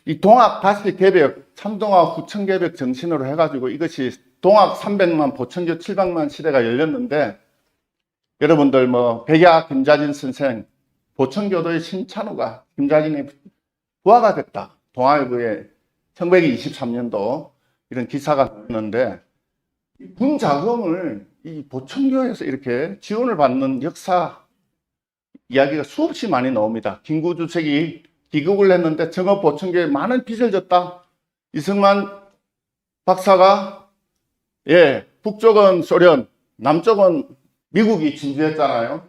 이 동학 다시 개벽, 참동학 후천 개벽 정신으로 해가지고 이것이 동학 300만, 보천교 700만 시대가 열렸는데, 여러분들 뭐 백야 김자진 선생, 보천교도의 신찬우가 김자진이 부하가 됐다. 동아일보에 1923년도 이런 기사가 났는데, 분자금을 이 보천교에서 이렇게 지원을 받는 역사 이야기가 수없이 많이 나옵니다. 김구주석이 귀국을 했는데 정읍 보천교에 많은 빚을 졌다. 이승만 박사가 북쪽은 소련, 남쪽은 미국이 진주했잖아요.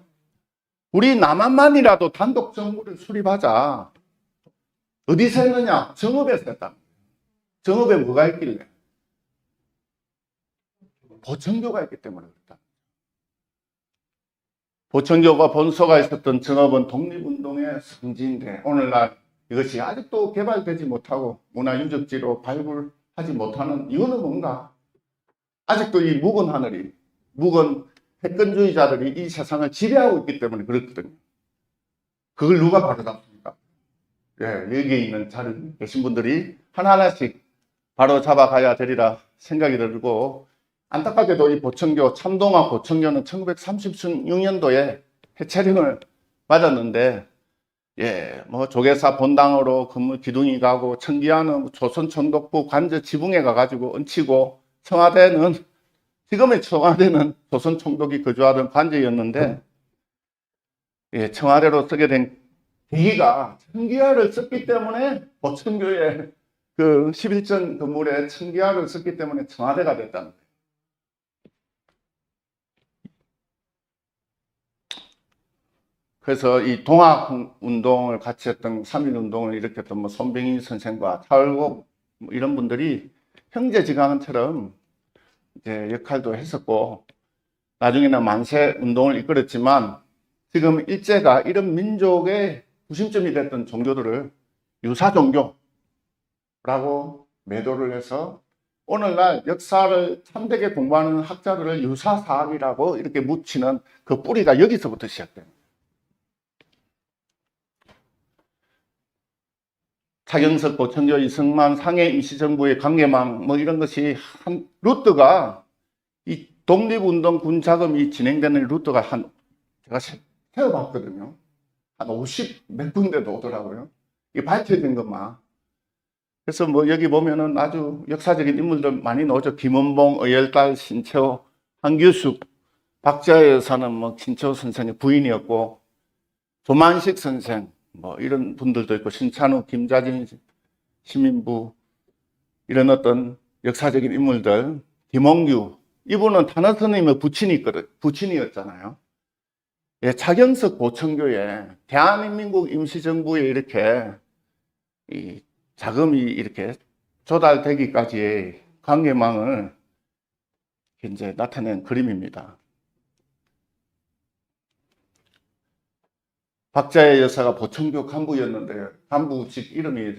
우리 남한만이라도 단독 정부를 수립하자. 어디서 했느냐? 정읍에서 했다. 정읍에 뭐가 있길래? 보천교가 있기 때문에 그렇다. 보천교가 본소가 있었던 정읍은 독립운동의 성지인데, 오늘날 이것이 아직도 개발되지 못하고 문화유적지로 발굴하지 못하는 이유는 뭔가? 아직도 이 묵은 하늘이, 묵은 패권주의자들이 이 세상을 지배하고 있기 때문에 그렇거든요. 그걸 누가 바로잡습니까? 여기에 있는 자리에 계신 분들이 하나하나씩 바로 잡아가야 되리라 생각이 들고, 안타깝게도 이 보천교, 참동학 보천교는 1936년도에 해체령을 맞았는데, 뭐 조계사 본당으로 건물 기둥이 가고, 청기하는 조선 총독부 관저 지붕에 가가지고 얹히고, 지금의 청와대는 조선 총독이 거주하던 관저였는데, 청와대로 쓰게 된 계기가 청기화를 썼기 때문에 보천교에 그 11전 건물에 청계화를 썼기 때문에 청와대가 됐다는 거예요. 그래서 이 동학운동을 같이 했던 3.1운동을 일으켰던 뭐 손병희 선생과 차을곡 뭐 이런 분들이 형제지간처럼 이제 역할도 했었고, 나중에는 만세운동을 이끌었지만, 지금 일제가 이런 민족의 구심점이 됐던 종교들을 유사종교라고 매도를 해서 오늘날 역사를 참되게 공부하는 학자들을 유사사학이라고 이렇게 묻히는 그 뿌리가 여기서부터 시작됩니다. 차경석, 보천교, 이승만, 상해 임시정부의 관계망 뭐 이런 것이 한 루트가, 이 독립운동 군 자금이 진행되는 루트가 제가 세어봤거든요. 한 50 몇 군데도 오더라고요. 이게 밝혀진 것만. 그래서 뭐 여기 보면은 아주 역사적인 인물들 많이 나오죠. 김원봉, 의열달, 신채호, 한규숙, 박자의 여사는 뭐 신채호 선생의 부인이었고, 조만식 선생, 뭐 이런 분들도 있고, 신찬우, 김자진, 시민부, 이런 어떤 역사적인 인물들, 김홍규, 이분은 탄원 스님의 부친이었잖아요. 예, 차경석 보천교에 대한민국 임시정부에 이렇게 이 자금이 이렇게 조달되기까지의 관계망을 이제 나타낸 그림입니다. 박자의 여사가 보천교 간부였는데 간부직 이름이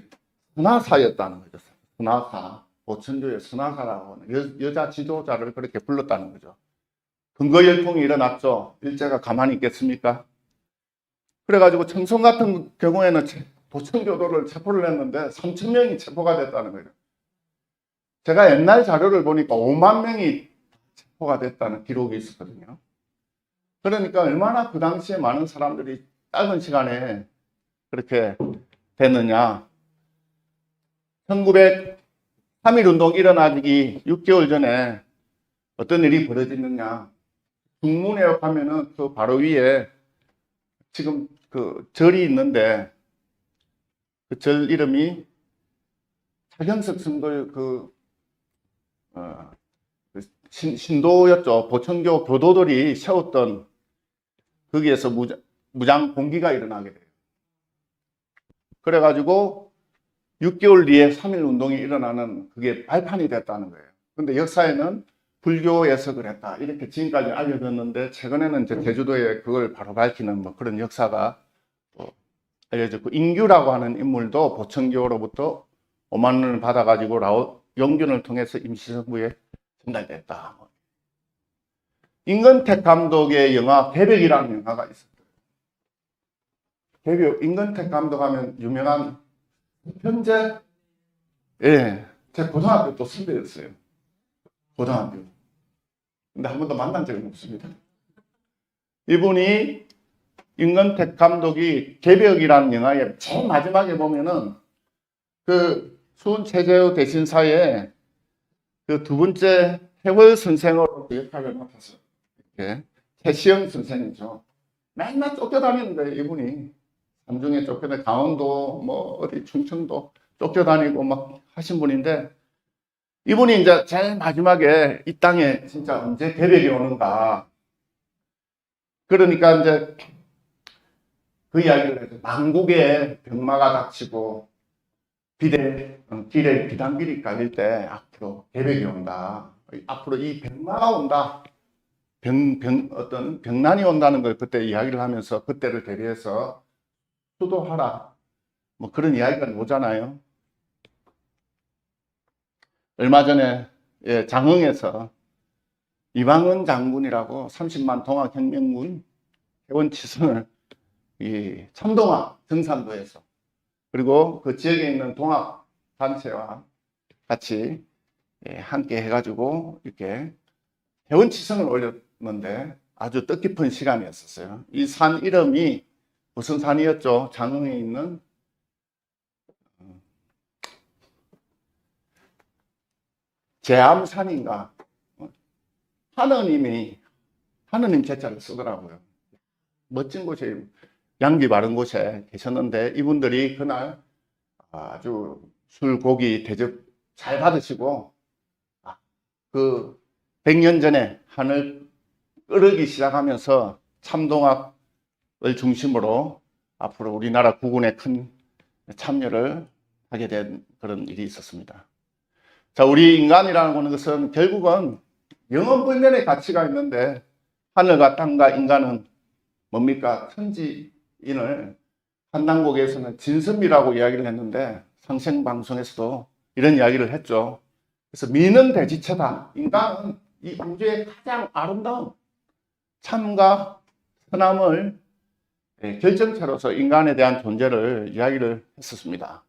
선하사였다는 거죠. 선하사, 보천교의 선하사라고 하는 여자 지도자를 그렇게 불렀다는 거죠. 근거열풍이 일어났죠. 일제가 가만히 있겠습니까? 그래가지고 청송 같은 경우에는 보천교도를 체포를 했는데 3,000명이 체포가 됐다는 거예요. 제가 옛날 자료를 보니까 5만 명이 체포가 됐다는 기록이 있었거든요. 그러니까 얼마나 그 당시에 많은 사람들이 짧은 시간에 그렇게 됐느냐. 1903.1운동 일어나기 6개월 전에 어떤 일이 벌어지느냐. 중문에 가면은 그 바로 위에 지금 그 절이 있는데, 그 절 이름이 차경석 성도의 신도였죠. 보천교 교도들이 세웠던, 거기에서 무장 공기가 일어나게 돼요. 그래가지고 6개월 뒤에 3.1 운동이 일어나는 그게 발판이 됐다는 거예요. 근데 역사에는 불교에서 그랬다 이렇게 지금까지 알려졌는데, 최근에는 이제 제주도에 그걸 바로 밝히는 뭐 그런 역사가 알려졌고, 인규라고 하는 인물도 보천교로부터 5만 원을 받아가지고 용균을 통해서 임시정부에 전달됐다. 임근택 감독의 영화 개벽이라는 영화가 있었어요. 개벽, 임근택 감독 하면 유명한 현재, 예, 제 고등학교 또 선배였어요. 고등학교. 근데 한 번도 만난 적은 없습니다. 이분이, 임근택 감독이 개벽이라는 영화의 제일 마지막에 보면은 그 수훈체제의 대신사에 그 두 번째 해월 선생으로 그 역할을 맡았어요. 이렇게 최시영 선생이죠. 맨날 쫓겨다니는데 이분이 삼중에 쫓겨다니고, 강원도 뭐 어디 충청도 쫓겨다니고 막 하신 분인데, 이분이 이제 제일 마지막에 이 땅에 진짜 언제 개벽이 오는가. 그러니까 이제 그 이야기를 해서 망국에 병마가 닥치고 길에 비단길이 깔릴 때 앞으로 개벽이 온다. 앞으로 이 병마가 온다. 어떤 병난이 온다는 걸 그때 이야기를 하면서 그때를 대비해서 수도하라. 뭐 그런 이야기가 오잖아요. 얼마 전에 장흥에서 이방원 장군이라고 30만 동학혁명군 회원치선을 이 참동학 정산도에서, 그리고 그 지역에 있는 동학 단체와 같이 함께 해가지고 이렇게 회원치선을 올렸는데 아주 뜻깊은 시간이었었어요. 이 산 이름이 무슨 산이었죠? 장흥에 있는 제암산인가. 하느님 제자를 쓰더라고요. 멋진 곳에, 양기 바른 곳에 계셨는데, 이분들이 그날 아주 술, 고기 대접 잘 받으시고 그 100년 전에 하늘 끓기 시작하면서 참동학을 중심으로 앞으로 우리나라 국군에 큰 참여를 하게 된 그런 일이 있었습니다. 자, 우리 인간이라는 것은 결국은 영원불면의 가치가 있는데 하늘과 땅과 인간은 뭡니까? 천지인을 한당국에서는 진선미라고 이야기를 했는데 상생방송에서도 이런 이야기를 했죠. 그래서 미는 대지체다. 인간은 이 우주의 가장 아름다운 참과 선함을 결정체로서 인간에 대한 존재를 이야기를 했었습니다.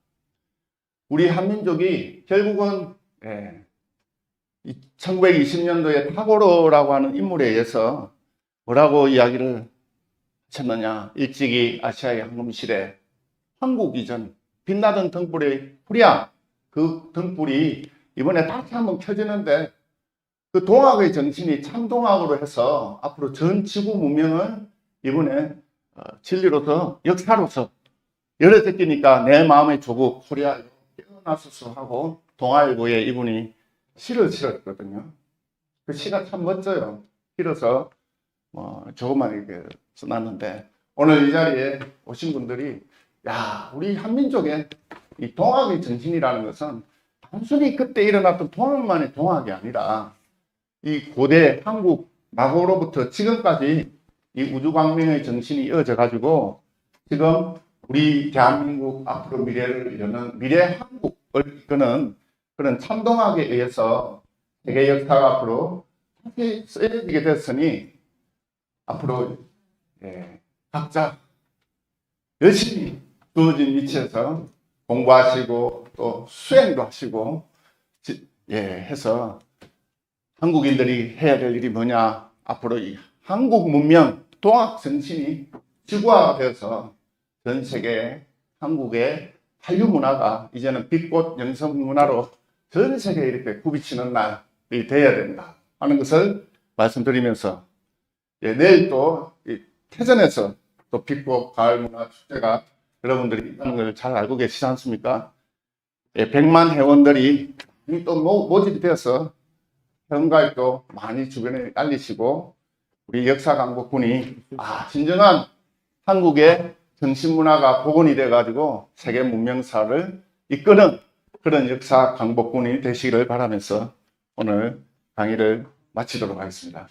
우리 한민족이 결국은 1920년도에 타고르라고 하는 인물에 의해서 뭐라고 이야기를 하셨느냐. 일찍이 아시아의 황금시대 한국 이전 빛나던 등불의 불이야. 그 등불이 이번에 다시 한번 켜지는데 그 동학의 정신이 참동학으로 해서 앞으로 전 지구 문명을 이번에 진리로서 역사로서 열어제끼니까 내 마음의 조국 코리아 깨어나소서 하고 동아일보에 이분이 시를 실었거든요. 그 시가 참 멋져요. 실어서 조금만 이렇게 써놨는데 오늘 이 자리에 오신 분들이 야, 우리 한민족의 이 동학의 정신이라는 것은 단순히 그때 일어났던 동학만의 동학이 아니라 이 고대 한국 마고로부터 지금까지 이 우주광명의 정신이 이어져 가지고 지금 우리 대한민국 앞으로 미래를 여는 미래 한국을 이끄는 그런 참동학에 의해서 세계 역사가 앞으로 다시 쓰여지게 됐으니 앞으로 각자 열심히 주어진 위치에서 공부하시고 또 수행도 하시고 해서 한국인들이 해야 될 일이 뭐냐. 앞으로 이 한국 문명 동학 정신이 지구화가 되어서 전 세계 한국의 한류 문화가 이제는 빛꽃 영성 문화로 전 세계에 이렇게 굽이치는 날이 되어야 된다 하는 것을 말씀드리면서 내일 또 태전에서 또 빛꽃 가을 문화 축제가 여러분들이 있다는 걸 잘 알고 계시지 않습니까? 100만 회원들이 또 모집이 되어서 회원가입도 많이 주변에 알리시고 우리 역사 강복군이 진정한 한국의 정신문화가 복원이 돼가지고 세계 문명사를 이끄는 그런 역사 강복군이 되시기를 바라면서 오늘 강의를 마치도록 하겠습니다.